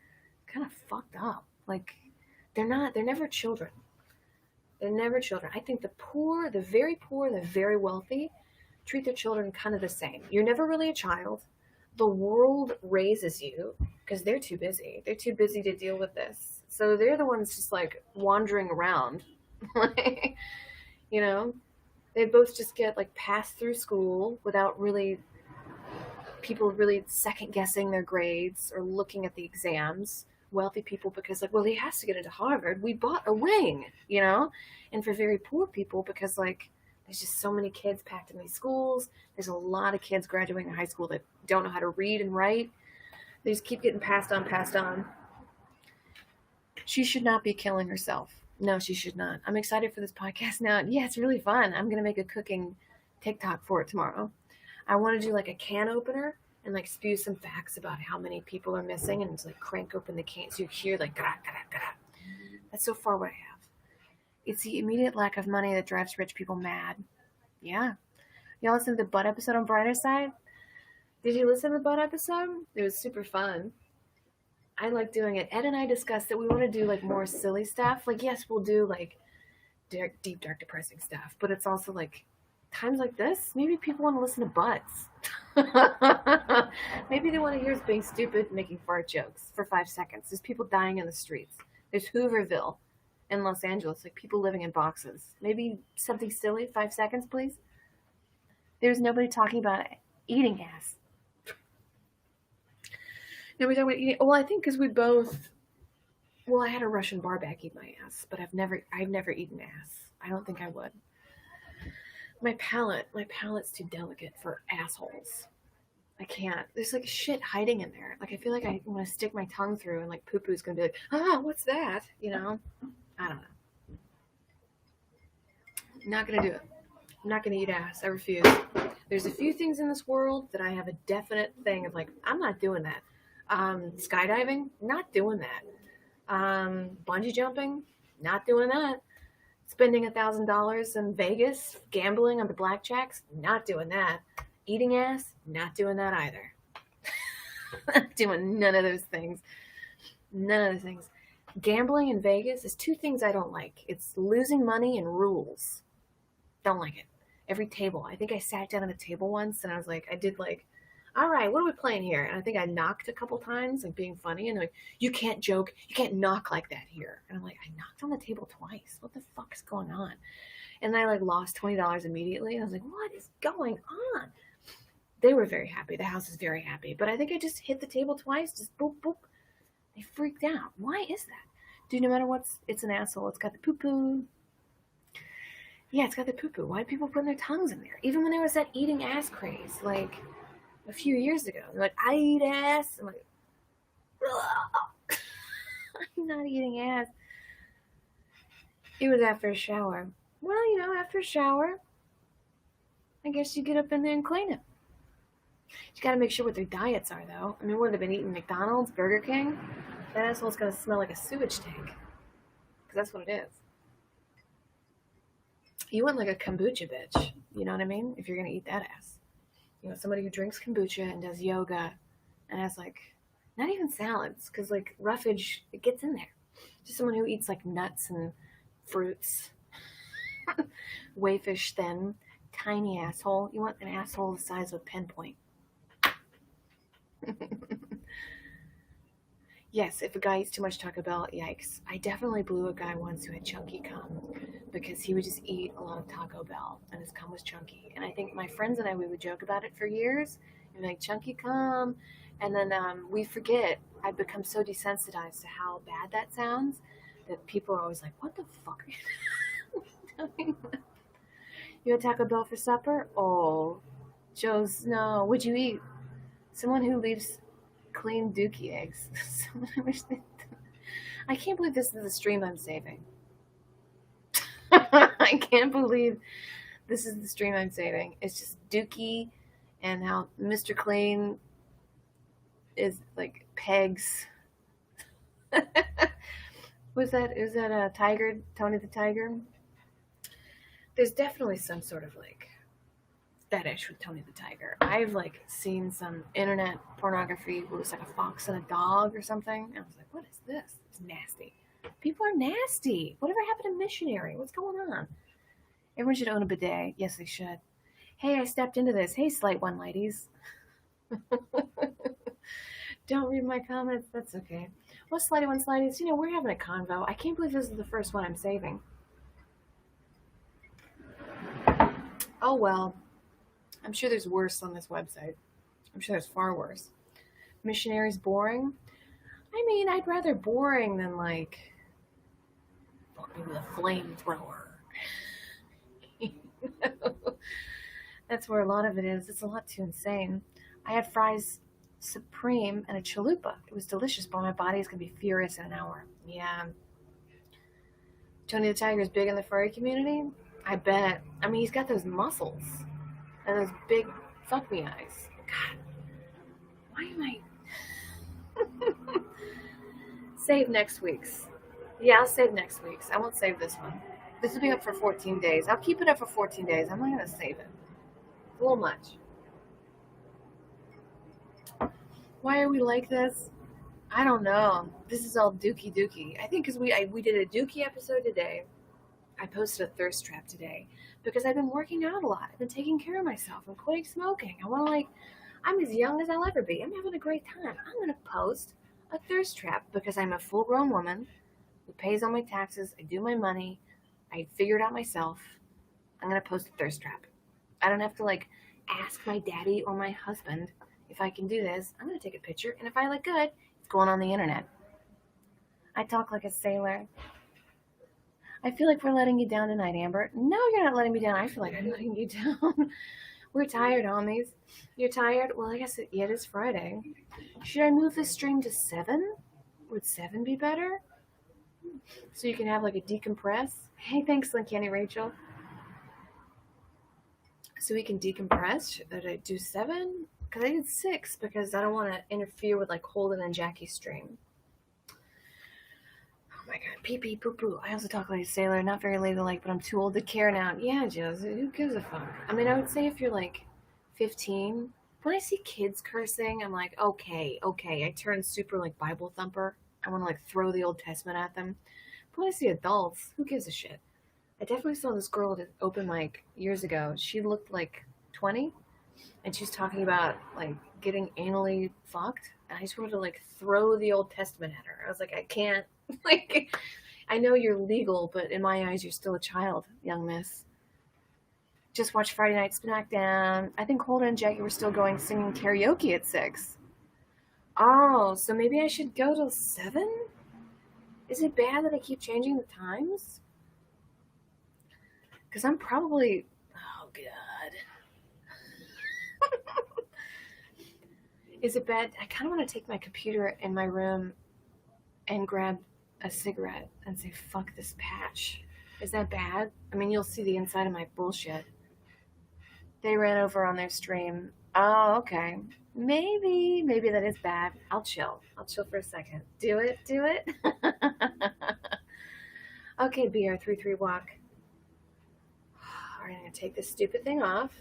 kind of fucked up. Like they're never children. They're never children. I think the poor, the very wealthy treat their children kind of the same. You're never really a child. The world raises you because they're too busy. They're too busy to deal with this. So they're the ones just like wandering around. You know, they both just get like passed through school without really people really second guessing their grades or looking at the exams. Wealthy people because like, well, he has to get into Harvard. We bought a wing, you know? And for very poor people because like there's just so many kids packed in these schools. There's a lot of kids graduating high school that don't know how to read and write. They just keep getting passed on. She should not be killing herself. No, she should not. I'm excited for this podcast now. Yeah, it's really fun. I'm going to make a cooking TikTok for it tomorrow. I want to do like a can opener and like spew some facts about how many people are missing and just like crank open the can so you hear like gada, gada, gada. That's so far what I have. It's the immediate lack of money that drives rich people mad. Yeah. Y'all listen to the butt episode on Brighter Side? Did you listen to the butt episode? It was super fun. I like doing it. Ed and I discussed that we want to do like more silly stuff. Like, yes, we'll do like deep, dark, depressing stuff, but it's also like times like this, maybe people want to listen to butts. Maybe they want to hear us being stupid and making fart jokes for 5 seconds. There's people dying in the streets. There's Hooverville in Los Angeles, like people living in boxes. Maybe something silly, 5 seconds, please. There's nobody talking about eating ass. Nobody talking about eating. Well, I think because I had a Russian barback eat my ass, but I've never eaten ass. I don't think I would. My palate's too delicate for assholes. I can't. There's like shit hiding in there. Like I feel like I want to stick my tongue through and like poo-poo's gonna be like, what's that? You know? I don't know. Not gonna do it. I'm not gonna eat ass. I refuse. There's a few things in this world that I have a definite thing of like, I'm not doing that. Skydiving, not doing that. Bungee jumping, not doing that. Spending $1,000 in Vegas, gambling on the blackjacks, not doing that. Eating ass, not doing that either. I'm doing none of those things. None of those things. Gambling in Vegas is two things I don't like. It's losing money and rules. Don't like it. Every table. I think I sat down at a table once and I was like, I did like, all right, what are we playing here? And I think I knocked a couple times, like being funny, and they're like, you can't joke, you can't knock like that here. And I'm like, I knocked on the table twice. What the fuck is going on? And I like lost $20 immediately. And I was like, what is going on? They were very happy. The house is very happy. But I think I just hit the table twice, just boop, boop. They freaked out. Why is that? Dude, no matter what's, it's an asshole. It's got the poo-poo. Yeah, it's got the poo-poo. Why are people putting their tongues in there? Even when there was that eating ass craze, like a few years ago. They're like, I eat ass. I'm like, I'm not eating ass. It was after a shower. Well, after a shower, I guess you get up in there and clean it. You gotta make sure what their diets are, though. I mean, what have they been eating? McDonald's, Burger King? That asshole's gonna smell like a sewage tank. Because that's what it is. You want like a kombucha bitch. You know what I mean? If you're gonna eat that ass. Somebody who drinks kombucha and does yoga and has like, not even salads, because like roughage, it gets in there. Just someone who eats like nuts and fruits. Wayfish thin, tiny asshole. You want an asshole the size of a pinpoint. Yes, if a guy eats too much Taco Bell, yikes. I definitely blew a guy once who had chunky cum because he would just eat a lot of Taco Bell and his cum was chunky. And I think my friends and I, we would joke about it for years. And like, chunky cum. And then we forget. I've become so desensitized to how bad that sounds that people are always like, what the fuck are you doing? You had Taco Bell for supper? Oh, Joe's, no. What'd you eat? Someone who leaves clean dookie eggs. I can't believe this is the stream I'm saving. I can't believe this is the stream I'm saving. It's just dookie and how Mr. Clean is like pegs. Was that a tiger? Tony the Tiger? There's definitely some sort of like fetish with Tony the Tiger. I've like seen some internet pornography where it was like a fox and a dog or something. And I was like, what is this? It's nasty. People are nasty. Whatever happened to missionary? What's going on? Everyone should own a bidet. Yes, they should. Hey, I stepped into this. Hey, slight one ladies. Don't read my comments. That's okay. Well, slighty one slighties, we're having a convo. I can't believe this is the first one I'm saving. Oh, well. I'm sure there's worse on this website. I'm sure there's far worse. Missionaries boring? I mean, I'd rather boring than like fuck me with a flamethrower. That's where a lot of it is. It's a lot too insane. I had fries supreme and a chalupa. It was delicious, but my body is going to be furious in an hour. Yeah. Tony the Tiger is big in the furry community? I bet. I mean, he's got those muscles. And those big fuck me eyes. God, why am I? Save next week's. Yeah, I'll save next week's. I won't save this one. This will be up for 14 days. I'll keep it up for 14 days. I'm not going to save it. It's a little much. Why are we like this? I don't know. This is all dookie. I think because we did a dookie episode today. I posted a thirst trap today because I've been working out a lot. I've been taking care of myself. I'm quitting smoking. I'm as young as I'll ever be. I'm having a great time. I'm going to post a thirst trap because I'm a full-grown woman who pays all my taxes. I do my money. I figure it out myself. I'm going to post a thirst trap. I don't have to ask my daddy or my husband if I can do this. I'm going to take a picture, and if I look good, it's going on the internet. I talk like a sailor. I feel like we're letting you down tonight, Amber. No, you're not letting me down. I feel like I'm letting you down. We're tired, homies. You're tired? Well, I guess it is Friday. Should I move this stream to 7? Would 7 be better? So you can have a decompress? Hey, thanks, Uncanny Rachel. So we can decompress? Should I do 7? Because I did 6 because I don't want to interfere with Holden and Jackie's stream. Oh my god, pee pee poo poo. I also talk like a sailor, not very ladylike, but I'm too old to care now. Yeah, Josie, who gives a fuck? I mean, I would say if you're 15 When I see kids cursing, I'm like, okay, okay. I turn super like Bible thumper. I want to like throw the Old Testament at them. But when I see adults, who gives a shit? I definitely saw this girl at an open mic years ago. She looked like 20, and she's talking about like getting anally fucked. And I just wanted to like throw the Old Testament at her. I was like, I can't. Like, I know you're legal, but in my eyes, you're still a child, young miss. Just watched Friday Night SmackDown. I think Holden and Jackie were still going singing karaoke at 6. Oh, so maybe I should go till 7? Is it bad that I keep changing the times? Because I'm probably. Oh, God. Is it bad? I kind of want to take my computer in my room and grab a cigarette and say, fuck this patch. Is that bad? I mean, you'll see the inside of my bullshit. They ran over on their stream. Oh, okay. Maybe that is bad. I'll chill. I'll chill for a second. Do it. Okay, BR33 walk. All right, I'm going to take this stupid thing off.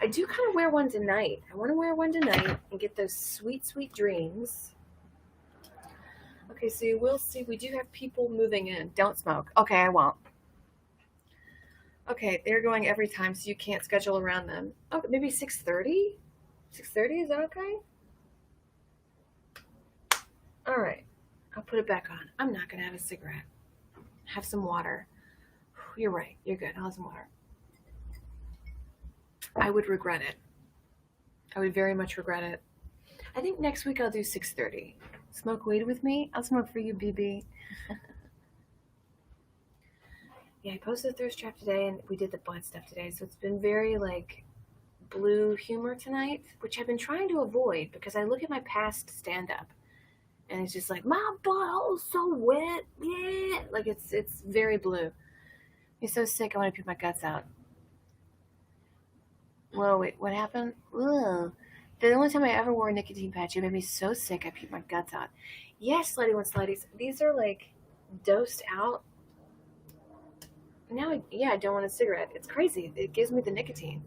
I do kind of wear one tonight. I want to wear one tonight and get those sweet, sweet dreams. Okay, so you will see we do have people moving in. Don't smoke. Okay, I won't. Okay, they're going every time, so you can't schedule around them. Oh, maybe 6:30? 6:30, is that okay? All right, I'll put it back on. I'm not going to have a cigarette. Have some water. You're right. You're good. I'll have some water. I would regret it. I would very much regret it. I think next week I'll do 6:30. Smoke weed with me? I'll smoke for you, BB. Yeah, I posted the thirst trap today, and we did the butt stuff today, so it's been very, like, blue humor tonight, which I've been trying to avoid because I look at my past stand-up, and it's just like, my butthole's so wet, yeah, like, it's very blue. I'm so sick, I want to puke my guts out. Whoa, wait, what happened? Ugh. The only time I ever wore a nicotine patch, it made me so sick, I puked my guts out. Yes, Slutty One Slutties, these are, like, dosed out. Now, I don't want a cigarette. It's crazy. It gives me the nicotine.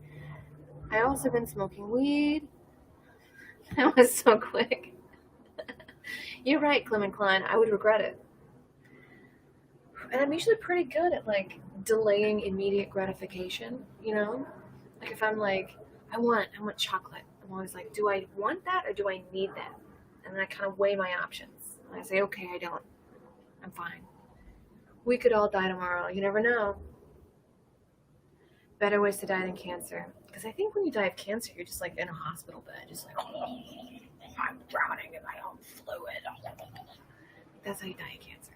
I also been smoking weed. That was so quick. You're right, Clement Klein. I would regret it. And I'm usually pretty good at, like, delaying immediate gratification, you know? Like, if I'm like, I want chocolate. I'm always like, do I want that or do I need that? And then I kind of weigh my options. And I say, okay, I don't. I'm fine. We could all die tomorrow. You never know. Better ways to die than cancer. Because I think when you die of cancer, you're just like in a hospital bed. Just like, oh, I'm drowning in my own fluid. That's how you die of cancer.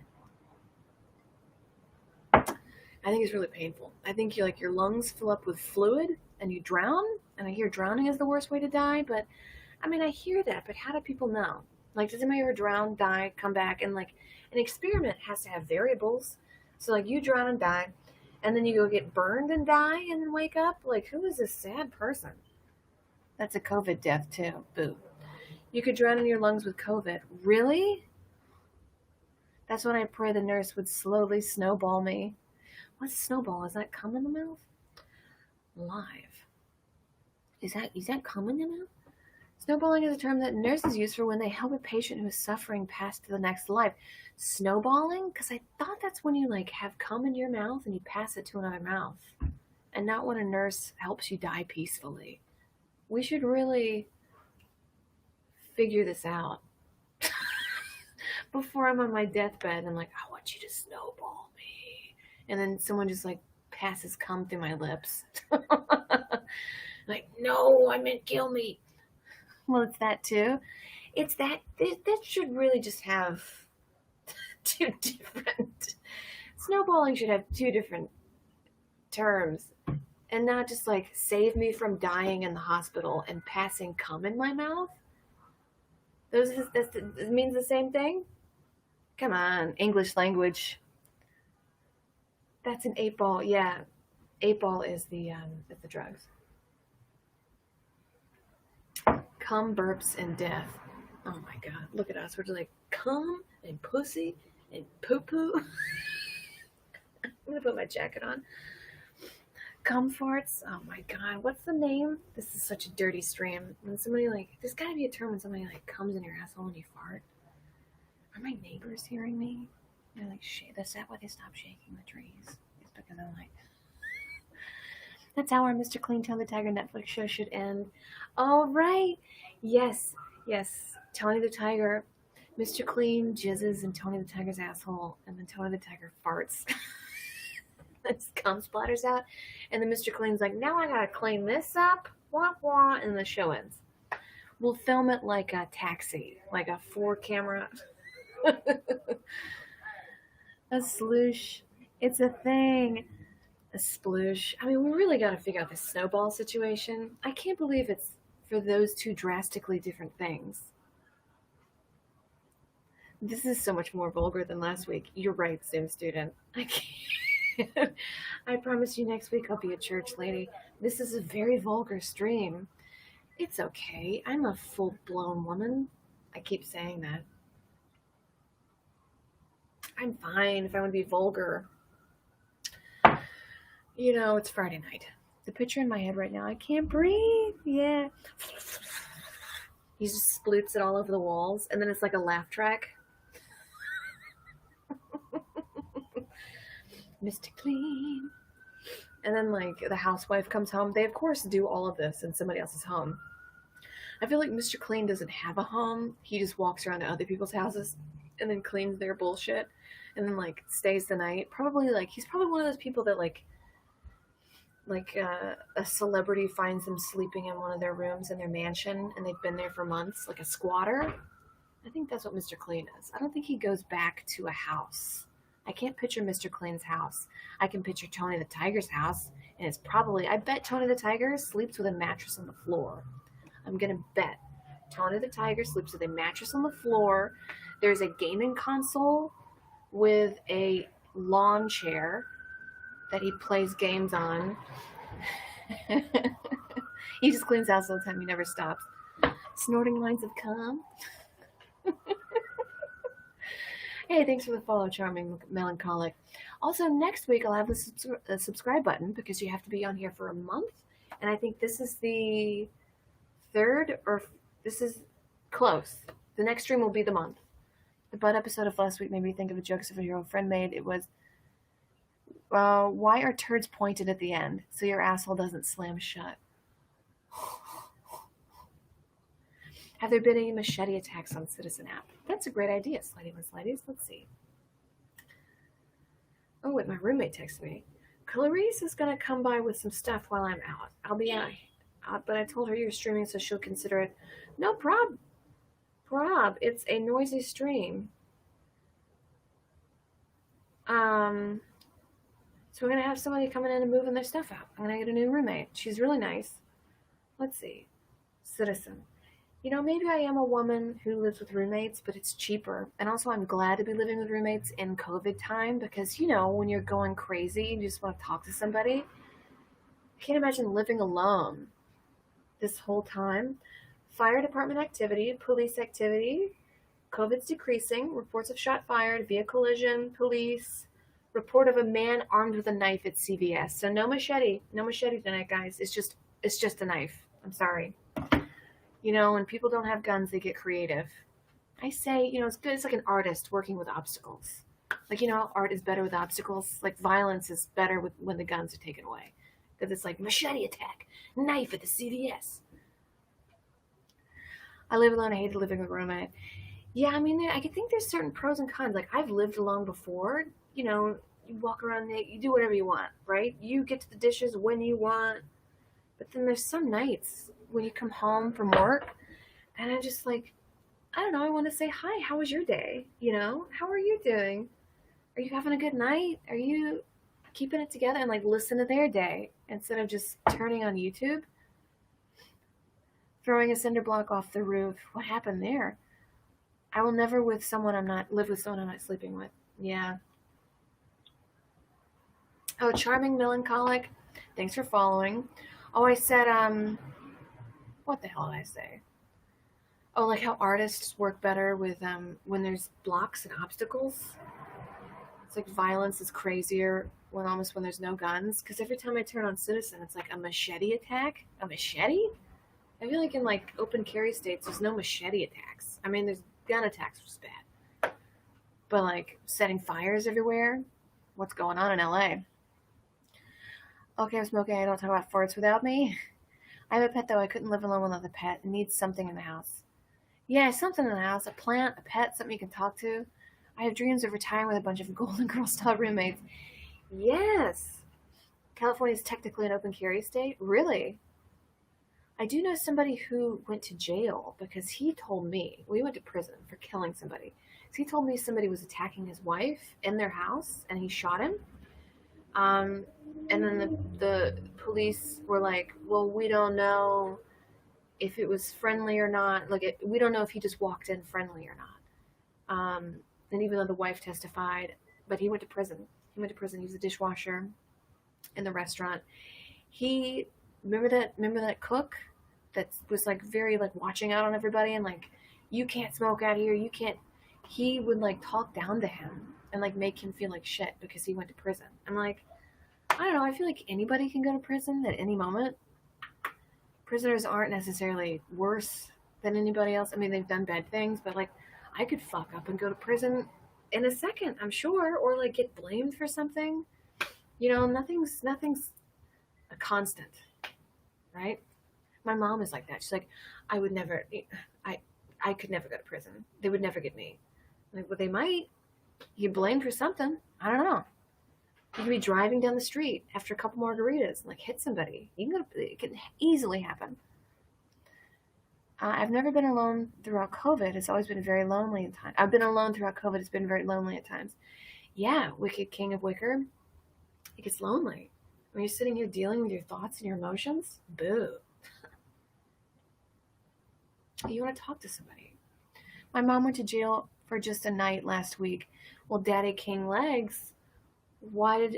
I think it's really painful. I think your lungs fill up with fluid and you drown. And I hear drowning is the worst way to die. But, I mean, I hear that. But how do people know? Like, does anybody ever drown, die, come back? And, like, an experiment has to have variables. So, like, you drown and die, and then you go get burned and die and then wake up? Like, who is this sad person? That's a COVID death, too. Boo. You could drown in your lungs with COVID. Really? That's when I pray the nurse would slowly snowball me. What's snowball? Is that cum in the mouth? Live. Is that cum in the mouth? Snowballing is a term that nurses use for when they help a patient who is suffering pass to the next life. Snowballing? Because I thought that's when you, like, have cum in your mouth and you pass it to another mouth. And not when a nurse helps you die peacefully. We should really figure this out. Before I'm on my deathbed, I'm like, I want you to snowball me. And then someone just, like, passes cum through my lips. Like, no, I meant kill me. Well, it's that too. It's that should really just have two different. Snowballing should have two different terms, and not just like save me from dying in the hospital and passing cum in my mouth. It means the same thing. Come on, English language. That's an 8-ball. Yeah, 8-ball is the drugs. Cum, burps, and death. Oh my God, look at us. We're just like cum and pussy and poo-poo. I'm going to put my jacket on. Cum farts? Oh my god, what's the name? This is such a dirty stream. When somebody like, there's gotta be a term when somebody like comes in your asshole when you fart. Are my neighbors hearing me? They're like, shit, that's that why they stop shaking the trees. It's because I'm like, that's how our Mr. Clean Tony the Tiger Netflix show should end. All right. Yes, yes. Tony the Tiger, Mr. Clean jizzes in Tony the Tiger's asshole, and then Tony the Tiger farts. His cum splatters out, and then Mr. Clean's like, now I gotta clean this up, wah wah, and the show ends. We'll film it like a Taxi, like a 4-camera. A sloosh. It's a thing. A sploosh. I mean, we really got to figure out this snowball situation. I can't believe it's for those two drastically different things. This is so much more vulgar than last week. You're right, Zoom student. I can't. I promise you next week I'll be a church lady. This is a very vulgar stream. It's okay. I'm a full-blown woman. I keep saying that. I'm fine if I want to be vulgar. You know, it's Friday night. The picture in my head right now, I can't breathe. Yeah. He just sploots it all over the walls, and then it's like a laugh track. Mr. Clean. And then, like, the housewife comes home. They, of course, do all of this in somebody else's home. I feel like Mr. Clean doesn't have a home. He just walks around to other people's houses and then cleans their bullshit and then, like, stays the night. Probably, like, he's probably one of those people that, like a celebrity finds them sleeping in one of their rooms in their mansion and they've been there for months, like a squatter. I think that's what Mr. Clean is. I don't think he goes back to a house. I can't picture Mr. Clean's house. I can picture Tony the Tiger's house, and it's probably, I bet Tony the Tiger sleeps with a mattress on the floor. I'm gonna bet Tony the Tiger sleeps with a mattress on the floor. There's a gaming console with a lawn chair that he plays games on. He just cleans house all the time. He never stops. Snorting lines of cum. Hey, thanks for the follow, Charming Melancholic. Also, next week I'll have the subscribe button because you have to be on here for a month. And I think this is the third, or this is close. The next stream will be the month. The butt episode of last week made me think of a joke superhero friend made. It was, why are turds pointed at the end so your asshole doesn't slam shut? Have there been any machete attacks on Citizen app? That's a great idea, Slidey One Slideys. Let's see. Oh, wait, my roommate texted me. Clarice is going to come by with some stuff while I'm out. I'll be out, but I told her you're streaming, so she'll consider it. No prob. It's a noisy stream. So we're going to have somebody coming in and moving their stuff out. I'm going to get a new roommate. She's really nice. Let's see. Citizen. You know, maybe I am a woman who lives with roommates, but it's cheaper. And also, I'm glad to be living with roommates in COVID time because, you know, when you're going crazy, you just want to talk to somebody. I can't imagine living alone this whole time. Fire department activity, police activity, COVID's decreasing, reports of shot fired, via collision, police, report of a man armed with a knife at CVS. So no machete tonight, guys. It's just a knife. I'm sorry. You know, when people don't have guns, they get creative. I say, you know, it's good. It's like an artist working with obstacles. Like, you know, art is better with obstacles. Like, violence is better when the guns are taken away. Because it's like, machete attack, knife at the CVS. I live alone. I hate living with a roommate. Yeah, I mean, I think there's certain pros and cons. Like, I've lived alone before. You know, you walk around, you do whatever you want, right? You get to the dishes when you want. But then there's some nights when you come home from work, and I'm just like, I don't know, I want to say, hi, how was your day? You know, how are you doing? Are you having a good night? Are you keeping it together? And like listen to their day instead of just turning on YouTube. Throwing a cinder block off the roof. What happened there? I will never live with someone I'm not sleeping with. Yeah. Oh, Charming Melancholic. Thanks for following. Oh, I said, what the hell did I say? Oh, like how artists work better with when there's blocks and obstacles. It's like violence is crazier when there's no guns. Because every time I turn on Citizen, it's like a machete attack. A machete? I feel like in like open carry states, there's no machete attacks. I mean, there's gun attacks, which is bad, but like setting fires everywhere. What's going on in LA? Okay, I'm smoking. I don't talk about farts without me. I have a pet though. I couldn't live alone without a pet. It needs something in the house. Yeah, something in the house. A plant, a pet, something you can talk to. I have dreams of retiring with a bunch of Golden Girl style roommates. Yes. California is technically an open carry state. Really? I do know somebody who went to jail because he told me, we went to prison for killing somebody. So he told me somebody was attacking his wife in their house and he shot him. Um, and then the police were like, well, we don't know if it was friendly or not. We don't know if he just walked in friendly or not. And even though the wife testified, but he went to prison. He went to prison. He was a dishwasher in the restaurant. He remember that cook that was like very like watching out on everybody and like, you can't smoke out here. You can't. He would like talk down to him and like make him feel like shit because he went to prison. I'm like, I don't know. I feel like anybody can go to prison at any moment. Prisoners aren't necessarily worse than anybody else. I mean, they've done bad things, but like, I could fuck up and go to prison in a second, I'm sure, or like get blamed for something. You know, nothing's a constant, right? My mom is like that. She's like, I would never, I could never go to prison. They would never get me. I'm like, well, they might. You get blamed for something. I don't know. You could be driving down the street after a couple margaritas and like hit somebody. It can easily happen. I've never been alone throughout COVID. It's always been very lonely at times. I've been alone throughout COVID. It's been very lonely at times. Yeah, Wicked King of Wicker. It gets lonely. When you're sitting here dealing with your thoughts and your emotions, boo. You want to talk to somebody. My mom went to jail for just a night last week. Well, Daddy King Legs,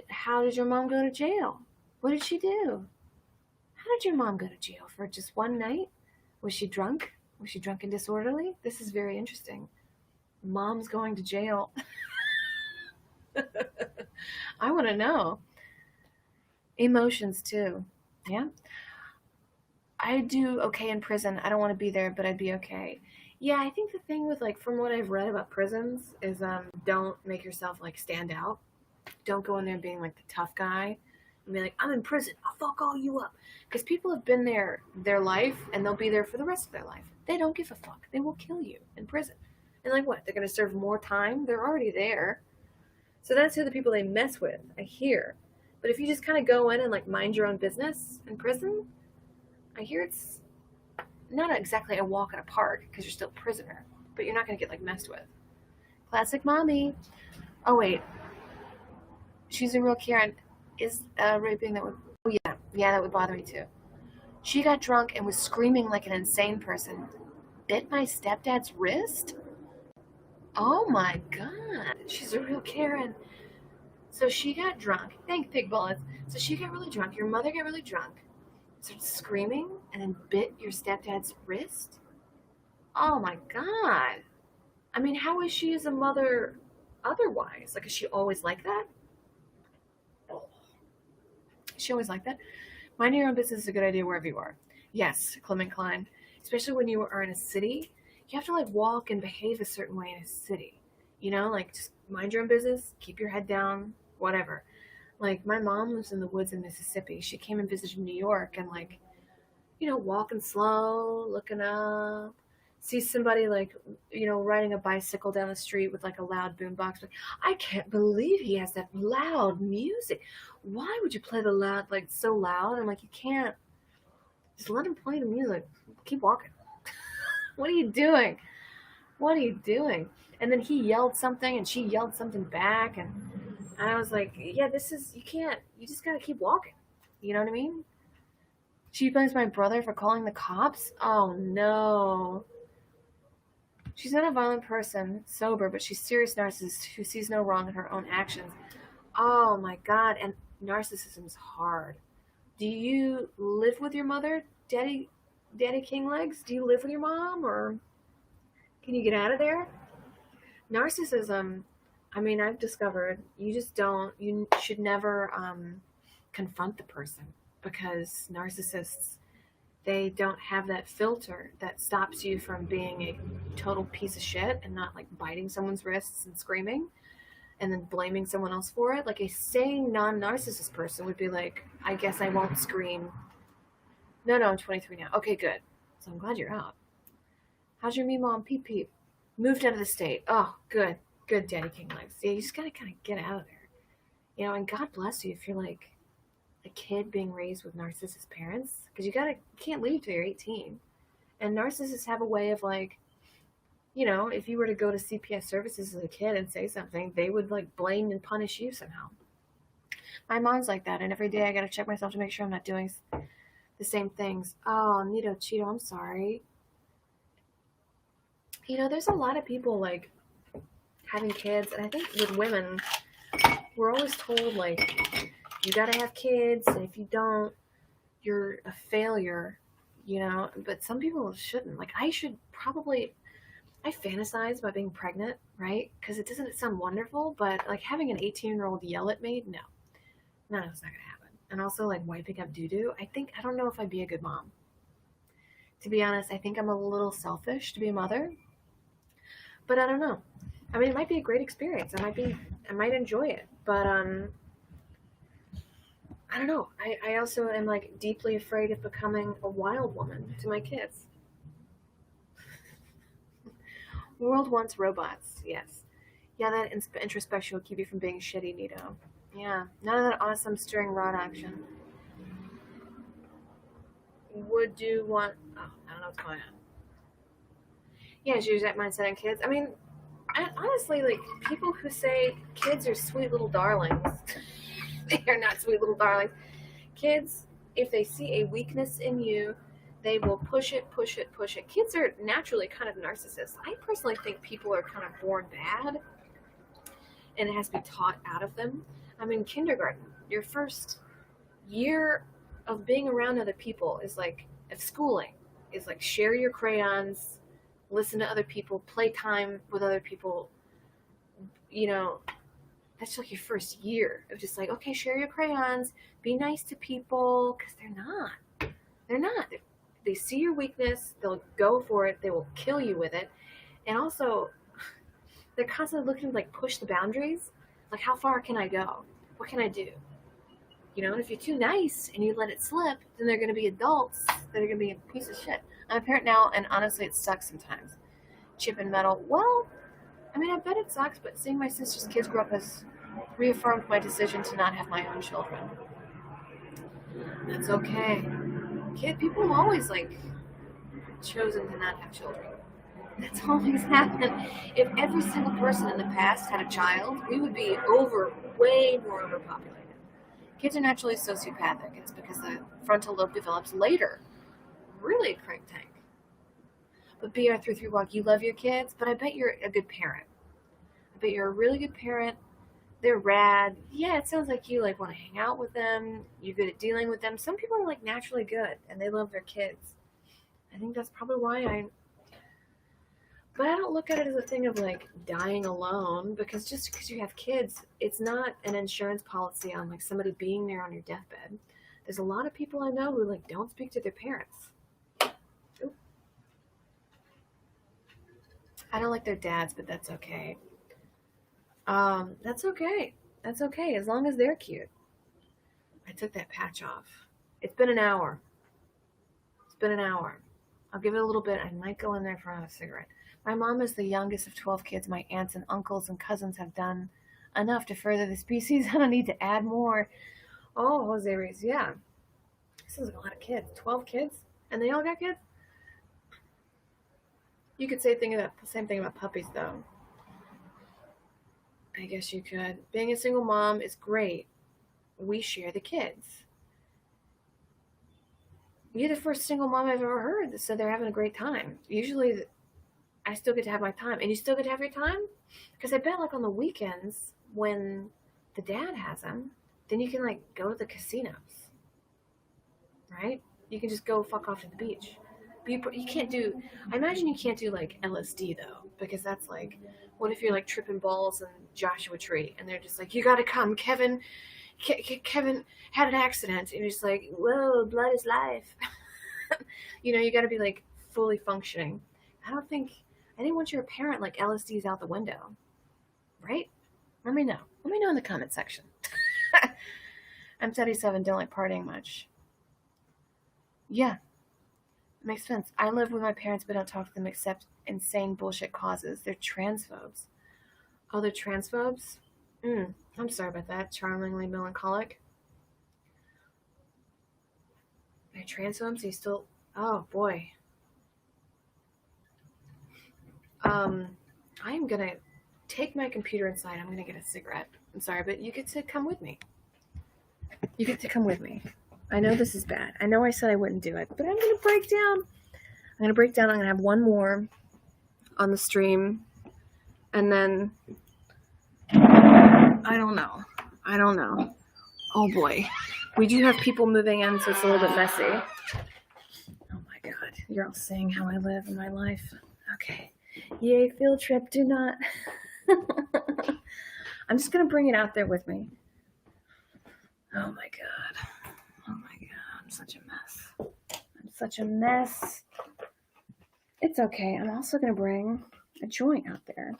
how did your mom go to jail? What did she do? How did your mom go to jail for just one night? Was she drunk? Was she drunk and disorderly? This is very interesting. Mom's going to jail. I want to know. Emotions too. Yeah. I do okay in prison. I don't want to be there, but I'd be okay. Yeah, I think the thing with like from what I've read about prisons is don't make yourself like stand out. Don't go in there being like the tough guy and be like, I'm in prison. I'll fuck all you up. Because people have been there their life and they'll be there for the rest of their life. They don't give a fuck. They will kill you in prison. And like what? They're going to serve more time? They're already there. So that's who the people they mess with, I hear. But if you just kind of go in and like mind your own business in prison, I hear it's not exactly a walk in a park because you're still a prisoner, but you're not going to get like messed with. Classic mommy. Oh wait, she's a real Karen. Is raping that would? Oh yeah, that would bother me too. She got drunk and was screaming like an insane person. Bit my stepdad's wrist? Oh my god, she's a real Karen. So she got drunk. Thank Pig Bullets. So she got really drunk. Your mother got really drunk. Started screaming and then bit your stepdad's wrist? Oh my god. I mean, how is she as a mother otherwise? Like, is she always like that? Oh. Is she always like that? Minding your own business is a good idea wherever you are. Yes, Clement Klein. Especially when you are in a city, you have to like walk and behave a certain way in a city. You know, like just mind your own business, keep your head down, whatever. Like my mom lives in the woods in Mississippi. She came and visited New York and like, you know, walking slow, looking up, see somebody like, you know, riding a bicycle down the street with like a loud boombox. Like, I can't believe he has that loud music. Why would you play the loud, like so loud? I'm like, you can't. Just let him play the music. Keep walking. What are you doing? What are you doing? And then he yelled something and she yelled something back. And I was like, yeah, you can't, you just got to keep walking. You know what I mean? She blames my brother for calling the cops. Oh no. She's not a violent person, sober, but she's a serious narcissist who sees no wrong in her own actions. Oh my God. And narcissism is hard. Do you live with your mother, Daddy King Legs? Do you live with your mom or can you get out of there? Narcissism I mean, I've discovered you should never confront the person because narcissists, they don't have that filter that stops you from being a total piece of shit and not like biting someone's wrists and screaming and then blaming someone else for it. Like a sane non-narcissist person would be like, I guess I won't scream. No, no, I'm 23 now. Okay, good. So I'm glad you're out. How's your me mom? Peep peep. Moved out of the state. Oh, good. Good, Daddy King Legs. Yeah, you just gotta kind of get out of there. And God bless you if you're like a kid being raised with narcissist parents, because you can't leave till you're 18. And narcissists have a way of like, if you were to go to CPS services as a kid and say something, they would like blame and punish you somehow. My mom's like that, and every day I gotta check myself to make sure I'm not doing the same things. Oh, Nito Cheeto, I'm sorry. There's a lot of people like having kids, and I think with women, we're always told like you gotta have kids, and if you don't, you're a failure. But some people shouldn't. Like I fantasize about being pregnant, right? Because it doesn't sound wonderful, but like having an 18-year-old yell at me, no, it's not gonna happen. And also like wiping up doo doo. I don't know if I'd be a good mom. To be honest, I think I'm a little selfish to be a mother, but I don't know. I mean, it might be a great experience. I might enjoy it, but I don't know. I also am like deeply afraid of becoming a wild woman to my kids. World wants robots. Yes. Yeah, that introspection will keep you from being shitty, Nito. Yeah. None of that awesome stirring rod action. Would you want? Oh, I don't know what's going on. Yeah, use that mindset on kids. I mean, honestly, like people who say kids are sweet little darlings, they are not sweet little darlings. Kids, if they see a weakness in you, they will push it, push it, push it. Kids are naturally kind of narcissists. I personally think people are kind of born bad, and it has to be taught out of them. I mean, kindergarten, your first year of being around other people is like, of schooling, is like share your crayons, listen to other people, play time with other people. That's like your first year of just like, okay, share your crayons, be nice to people, because they're not. They're not. They see your weakness, they'll go for it, they will kill you with it. And also, they're constantly looking to like push the boundaries. Like, how far can I go? What can I do? And if you're too nice and you let it slip, then they're going to be adults that are going to be a piece of shit. I'm a parent now, and honestly, it sucks sometimes. Chip and metal. Well, I mean, I bet it sucks, but seeing my sister's kids grow up has reaffirmed my decision to not have my own children. That's okay. People have always like chosen to not have children. That's always happened. If every single person in the past had a child, we would be way more overpopulated. Kids are naturally sociopathic. It's because the frontal lobe develops later. Really a crank tank. But BR33 Walk, you love your kids, but I bet you're a good parent. I bet you're a really good parent. They're rad. Yeah, it sounds like you like want to hang out with them. You're good at dealing with them. Some people are like naturally good and they love their kids. I think that's probably why but I don't look at it as a thing of like dying alone, because just because you have kids, it's not an insurance policy on like somebody being there on your deathbed. There's a lot of people I know who like don't speak to their parents. Oop. I don't like their dads, but that's okay. That's okay. That's okay as long as they're cute. I took that patch off. It's been an hour. I'll give it a little bit. I might go in there for a cigarette. My mom is the youngest of 12 kids. My aunts and uncles and cousins have done enough to further the species. I don't need to add more. Oh, Jose Reese, yeah. This is a lot of kids. 12 kids? And they all got kids? You could say the same thing about puppies, though. I guess you could. Being a single mom is great. We share the kids. You're the first single mom I've ever heard that said they're having a great time. Usually I still get to have my time. And you still get to have your time? Because I bet like on the weekends when the dad has them, then you can like go to the casinos. Right? You can just go fuck off to the beach. But you can't do, I imagine you can't do like LSD though. because that's like, what if you're like tripping balls in Joshua Tree and they're just like, you gotta come, Kevin. Kevin had an accident, and you're just like, whoa, blood is life. You got to be like fully functioning. I think once you're a parent, like LSD's out the window, right? Let me know. Let me know in the comment section. I'm 37, don't like partying much. Yeah, makes sense. I live with my parents, but don't talk to them except insane bullshit causes. They're transphobes. Oh, they're transphobes? I'm sorry about that. Charmingly melancholic. They're transphobes? You still... Oh, boy. I am going to take my computer inside. I'm going to get a cigarette. I'm sorry, but you get to come with me. You get to come with me. I know this is bad. I know I said I wouldn't do it, but I'm going to break down. I'm going to break down. I'm going to have one more on the stream. And then... I don't know. Oh, boy. We do have people moving in, so it's a little bit messy. Oh, my God. You're all seeing how I live in my life. Okay. Yay, field trip. Do not. I'm just going to bring it out there with me. Oh, my God. I'm such a mess. It's okay. I'm also going to bring a joint out there.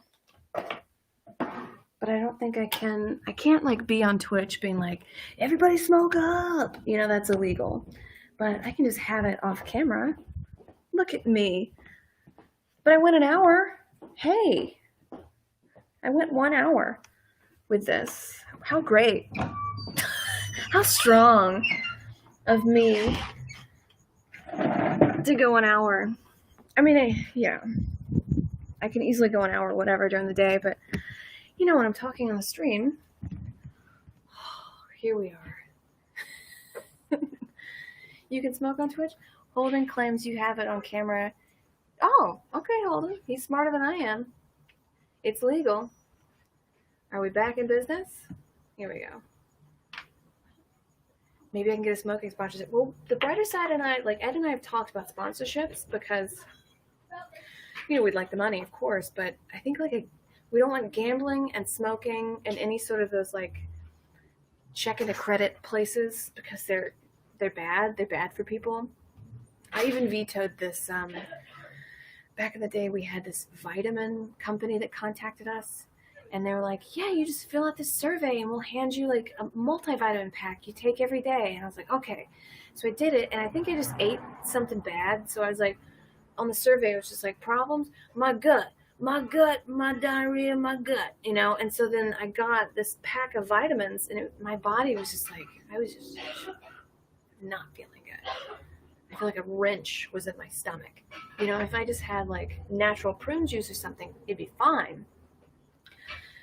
But I don't think I can't like be on Twitch being like, everybody smoke up. That's illegal. But I can just have it off camera. Look at me. But I went an hour. Hey. I went 1 hour with this. How great. How strong of me to go an hour. I mean, I can easily go an hour, whatever, during the day, but when I'm talking on the stream, here we are. You can smoke on Twitch? Holden claims you have it on camera. Oh, okay, Holden. He's smarter than I am. It's legal. Are we back in business? Here we go. Maybe I can get a smoking sponsorship. Well, the brighter side and I, Ed and I have talked about sponsorships because, we'd like the money, of course, but I think we don't want gambling and smoking and any sort of those check into credit places because they're bad. They're bad for people. I even vetoed this. Back in the day, we had this vitamin company that contacted us, and they were like, "Yeah, you just fill out this survey, and we'll hand you a multivitamin pack you take every day." And I was like, "Okay." So I did it, and I think I just ate something bad. So I was like, on the survey, it was just problems, my gut, my diarrhea, my gut, And so then I got this pack of vitamins, and my body was just I was just not feeling good. I feel like a wrench was in my stomach. If I just had natural prune juice or something, it'd be fine.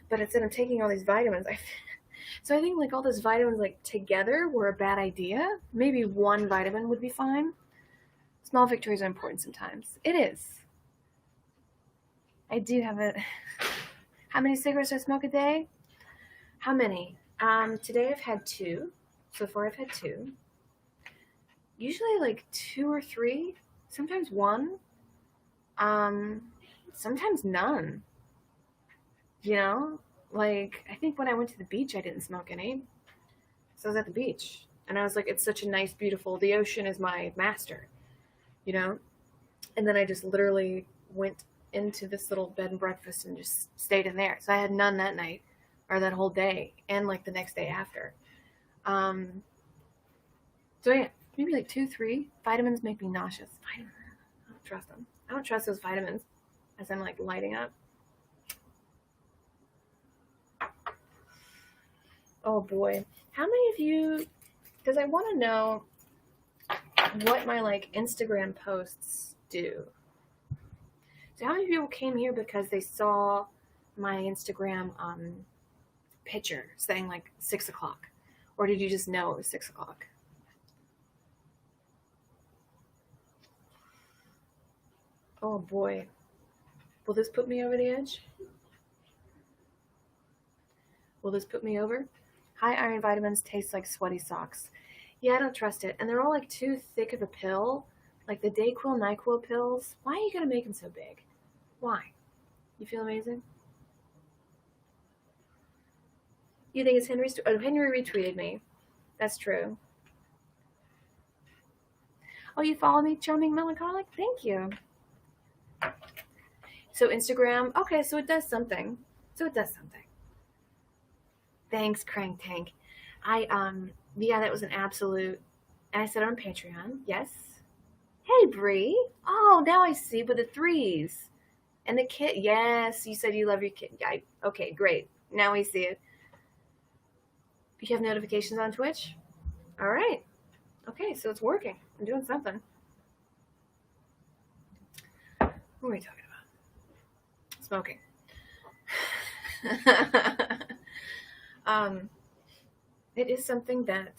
But instead I'm taking all these vitamins. So I think all those vitamins together were a bad idea. Maybe one vitamin would be fine. Small victories are important sometimes. It is. I do have it. How many cigarettes do I smoke a day? How many? Today I've had 2. So far I've had 2. Usually 2 or 3. Sometimes 1. Sometimes none. I think when I went to the beach, I didn't smoke any. So I was at the beach, and I was like, it's such a nice, beautiful, the ocean is my master, And then I just literally went into this little bed and breakfast and just stayed in there. So I had none that night, or that whole day, and the next day after. So yeah, maybe 2, 3. Vitamins make me nauseous. Vitamins, I don't trust them. I don't trust those vitamins as I'm lighting up. Oh boy. How many of you, because I want to know what my Instagram posts do. So how many people came here because they saw my Instagram picture saying 6 o'clock? Or did you just know it was 6 o'clock? Oh boy. Will this put me over the edge? Will this put me over? High iron vitamins taste like sweaty socks. Yeah, I don't trust it. And they're all too thick of a pill. The DayQuil, NyQuil pills. Why are you going to make them so big? Why? You feel amazing? You think it's Henry's? Oh, Henry retweeted me. That's true. Oh, you follow me, Charming Melancholic? Thank you. So Instagram, okay, so it does something. So it does something. Thanks, Crank Tank. Yeah, that was an absolute. And I said on Patreon, yes. Hey, Bree. Oh, now I see with the threes and the kid. Yes, you said you love your kid. Okay, great. Now we see it. You have notifications on Twitch. All right. Okay, so it's working. I'm doing something. What are we talking about? Smoking. um, it is something that.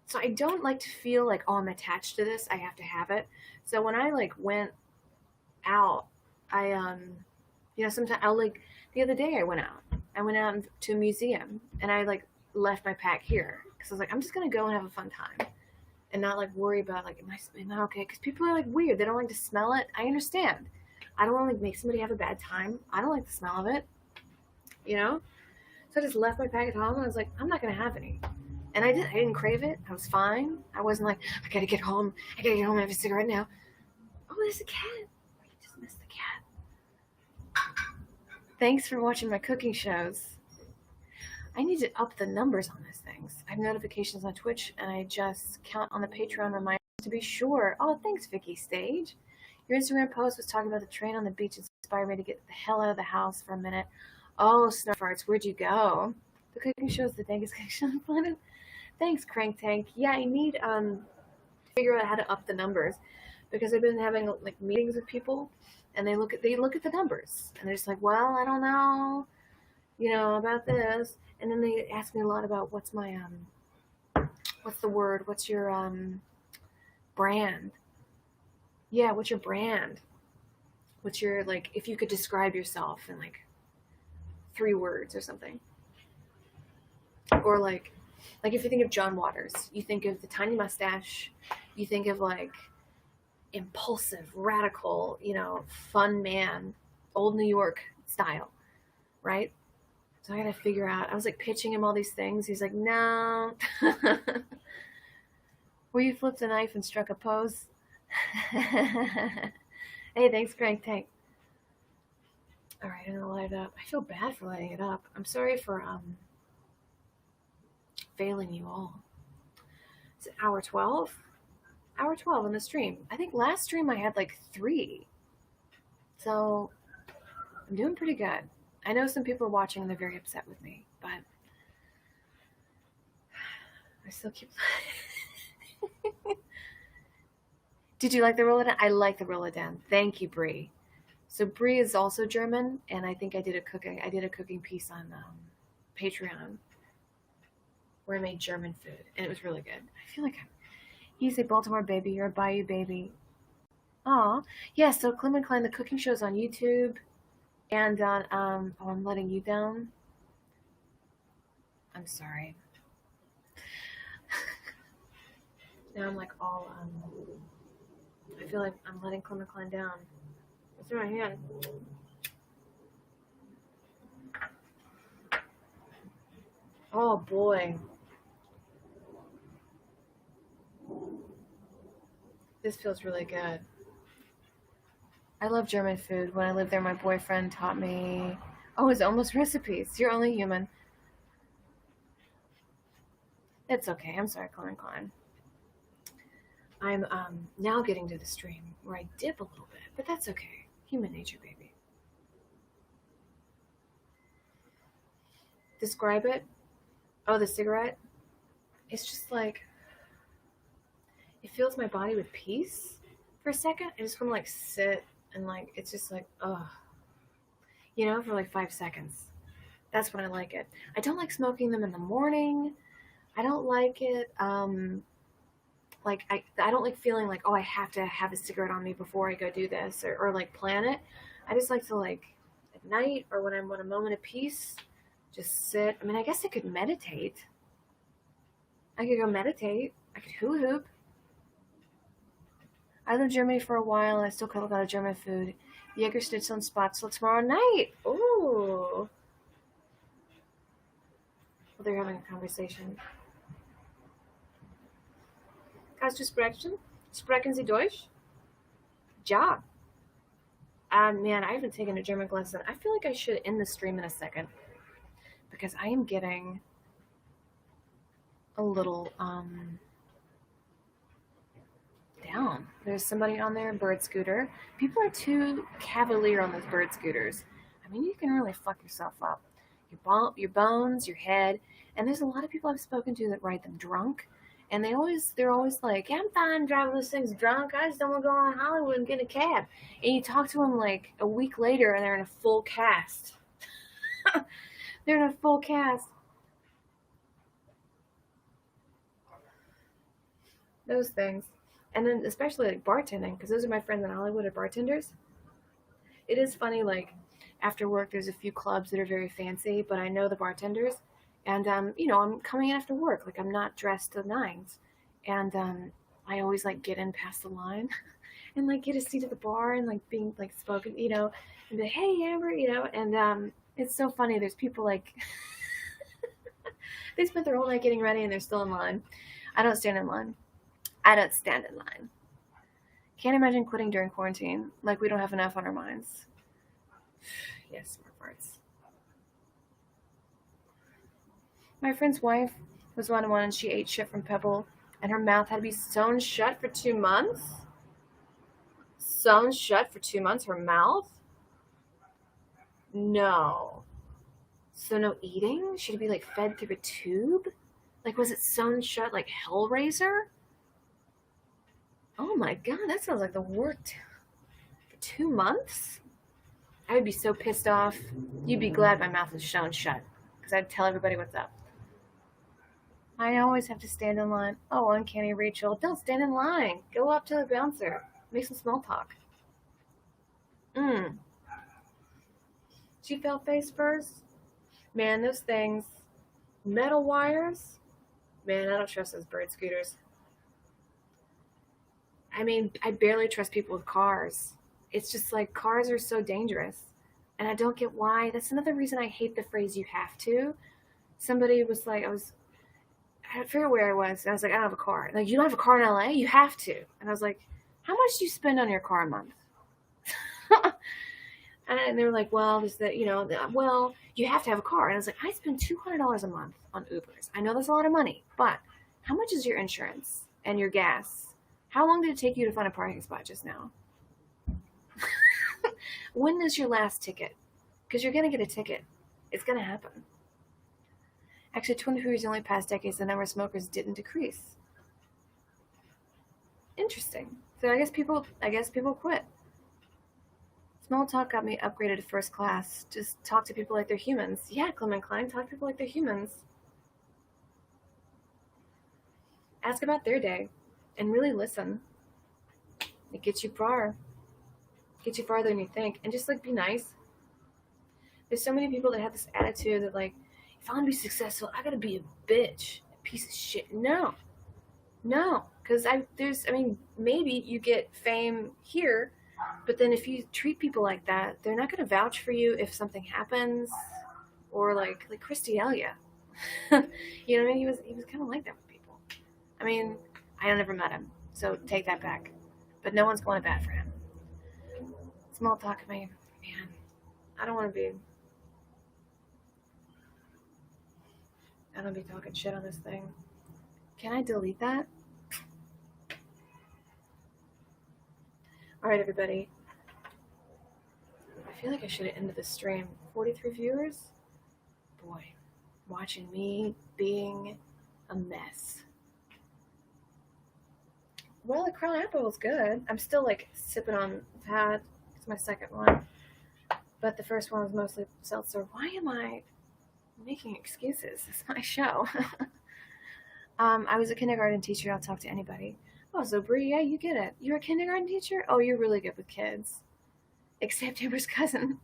So I don't like to feel like, oh, I'm attached to this. I have to have it. So when I like went out, I sometimes I'll like the other day I went out. I went out to a museum and I like left my pack here because I was like, I'm just gonna go and have a fun time and not like worry about like am I okay? Because people are like weird. They don't like to smell it. I understand. I don't want to like make somebody have a bad time. I don't like the smell of it. You know. So I just left my pack at home and I was like, I'm not gonna have any. And I did. I didn't crave it. I was fine. I wasn't like, I gotta get home. I gotta get home and have a cigarette now. Oh, there's a cat. You just missed the cat. Thanks for watching my cooking shows. I need to up the numbers on these things. I have notifications on Twitch, and I just count on the Patreon reminders to be sure. Oh, thanks, Vicky Stage. Your Instagram post was talking about the train on the beach. Inspired me to get the hell out of the house for a minute. Oh, snort farts, where'd you go? The cooking show is the dankest cooking show on the planet. Thanks, Crank Tank. Yeah, I need to figure out how to up the numbers because I've been having like meetings with people, and they look at the numbers, and they're just like, well, I don't know, about this, and then they ask me a lot about what's my what's the word? What's your brand? Yeah, what's your brand? What's your like? If you could describe yourself in like 3 words or something, or like if you think of John Waters, you think of the tiny mustache, you think of like impulsive, radical, fun man, old New York style, right? So I gotta figure out. I was like pitching him all these things. He's like, no. Where you flipped a knife and struck a pose. Hey, thanks, Crank Tank. All right, I'm gonna light it up. I feel bad for lighting it up. I'm sorry for failing you all. It's hour 12. Hour 12 on the stream. I think last stream I had like 3. So I'm doing pretty good. I know some people are watching and they're very upset with me, but I still keep. Did you like the Rolodex? I like the Rolodex. Thank you, Brie. So Brie is also German, and I think I did a cooking piece on Patreon where I made German food, and it was really good. I feel like he's a Baltimore baby. You're a Bayou baby. Aw. Yeah, so Clement Klein, the cooking show's on YouTube and on I'm letting you down. I'm sorry. Now I'm like all I feel like I'm letting Clement Klein down. It's in my hand. Oh boy. This feels really good. I love German food. When I lived there, my boyfriend taught me. Oh, it's almost recipes. You're only human. It's okay. I'm sorry, Clement Klein. I'm now getting to the stream where I dip a little bit, but that's okay. Human nature, baby. Describe it. Oh, the cigarette. It's just like it fills my body with peace for a second. I just want to like sit and like it's just like for like 5 seconds. That's when I like it. I don't like smoking them in the morning. I don't like it. Like I don't like feeling like, oh, I have to have a cigarette on me before I go do this or like plan it. I just like to like at night or when I want a moment of peace, just sit. I mean, I guess I could meditate. I could go meditate. I could hula hoop. I lived in Germany for a while, and I still cook a lot of German food. Jägerschnitzel and Spatzel tomorrow night. Ooh. Well, they're having a conversation. Kannst du sprechen? Sprechen Sie Deutsch? Ja. Man, I haven't taken a German lesson. I feel like I should end the stream in a second because I am getting a little down. There's somebody on there, bird scooter. People are too cavalier on those bird scooters. I mean, you can really fuck yourself up. Your bones, your head, and there's a lot of people I've spoken to that ride them drunk, and they're always like, yeah, I'm fine driving those things drunk. I just don't want to go on Hollywood and get in a cab. And you talk to them like a week later, and they're in a full cast. They're in a full cast. Those things. And then especially like bartending, because those are my friends in Hollywood are bartenders. It is funny, like after work, there's a few clubs that are very fancy, but I know the bartenders, and I'm coming in after work, like I'm not dressed to the nines, and I always like get in past the line, and like get a seat at the bar and like being like spoken, and be like, hey Amber, and it's so funny. There's people like they spent their whole night getting ready and they're still in line. I don't stand in line. I don't stand in line. Can't imagine quitting during quarantine. Like we don't have enough on our minds. Yes, smart parts. My friend's wife was 1-1 and she ate shit from Pebble, and her mouth had to be sewn shut for 2 months. Sewn shut for 2 months, her mouth? No. So no eating? Should it be like fed through a tube? Like was it sewn shut like Hellraiser? Oh my god, that sounds like the worst. For 2 months? I would be so pissed off. You'd be glad my mouth was sewn shut, because I'd tell everybody what's up. I always have to stand in line. Oh, uncanny Rachel. Don't stand in line. Go up to the bouncer. Make some small talk. She fell face first? Man, those things. Metal wires? Man, I don't trust those bird scooters. I mean, I barely trust people with cars. It's just like cars are so dangerous. And I don't get why. That's another reason I hate the phrase you have to. Somebody was like, I forget where I was. And I was like, I don't have a car. Like, you don't have a car in LA? You have to. And I was like, how much do you spend on your car a month? And they were like, well, well, you have to have a car. And I was like, I spend $200 a month on Ubers. I know that's a lot of money, but how much is your insurance and your gas? How long did it take you to find a parking spot just now? When is your last ticket? Because you're going to get a ticket. It's going to happen. Actually, 23 years, the only past decades, the number of smokers didn't decrease. Interesting. So I guess people quit. Small talk got me upgraded to first class. Just talk to people like they're humans. Yeah, Clement Klein, talk to people like they're humans. Ask about their day and really listen. It gets you far. Gets you farther than you think. And just like be nice. There's so many people that have this attitude that like, if I want to be successful, I gotta be a bitch, a piece of shit. No, because maybe you get fame here, but then if you treat people like that, they're not gonna vouch for you if something happens, or like Christy Elia. You know what I mean? He was kind of like that with people. I mean, I never met him, so take that back. But no one's going to bat for him. Small talk, man. I don't want to be talking shit on this thing. Can I delete that? Alright, everybody. I feel like I should have ended the stream. 43 viewers? Boy, watching me being a mess. Well, the Crown Apple was good. I'm still like sipping on that. It's my second one. But the first one was mostly seltzer. Why am I making excuses? It's my show. I was a kindergarten teacher. I'll talk to anybody. Oh, so Bree, yeah, you get it. You're a kindergarten teacher? Oh, you're really good with kids. Except Amber's cousin.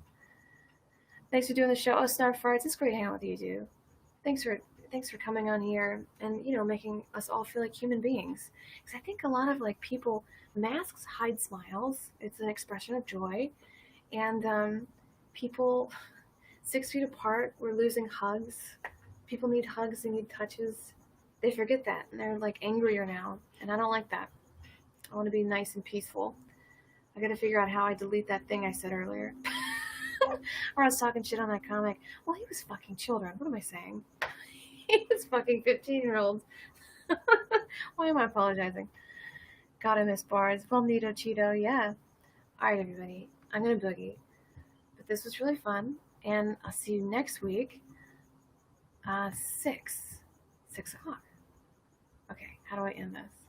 Thanks for doing the show. Oh, Snarf Farts. It's great hanging out with you, dude. Thanks for thanks for coming on here and, making us all feel like human beings. Because I think a lot of like people, masks hide smiles. It's an expression of joy. And people 6 feet apart, we're losing hugs. People need hugs, they need touches. They forget that, and they're like angrier now, and I don't like that. I want to be nice and peaceful. I got to figure out how I delete that thing I said earlier. Or I was talking shit on that comic. Well, he was fucking children. What am I saying? He was fucking 15-year-olds. Why am I apologizing? God, I miss bars. Vomito Cheeto, yeah. Alright, everybody. I'm gonna boogie. But this was really fun, and I'll see you next week. 6 o'clock. Okay, how do I end this?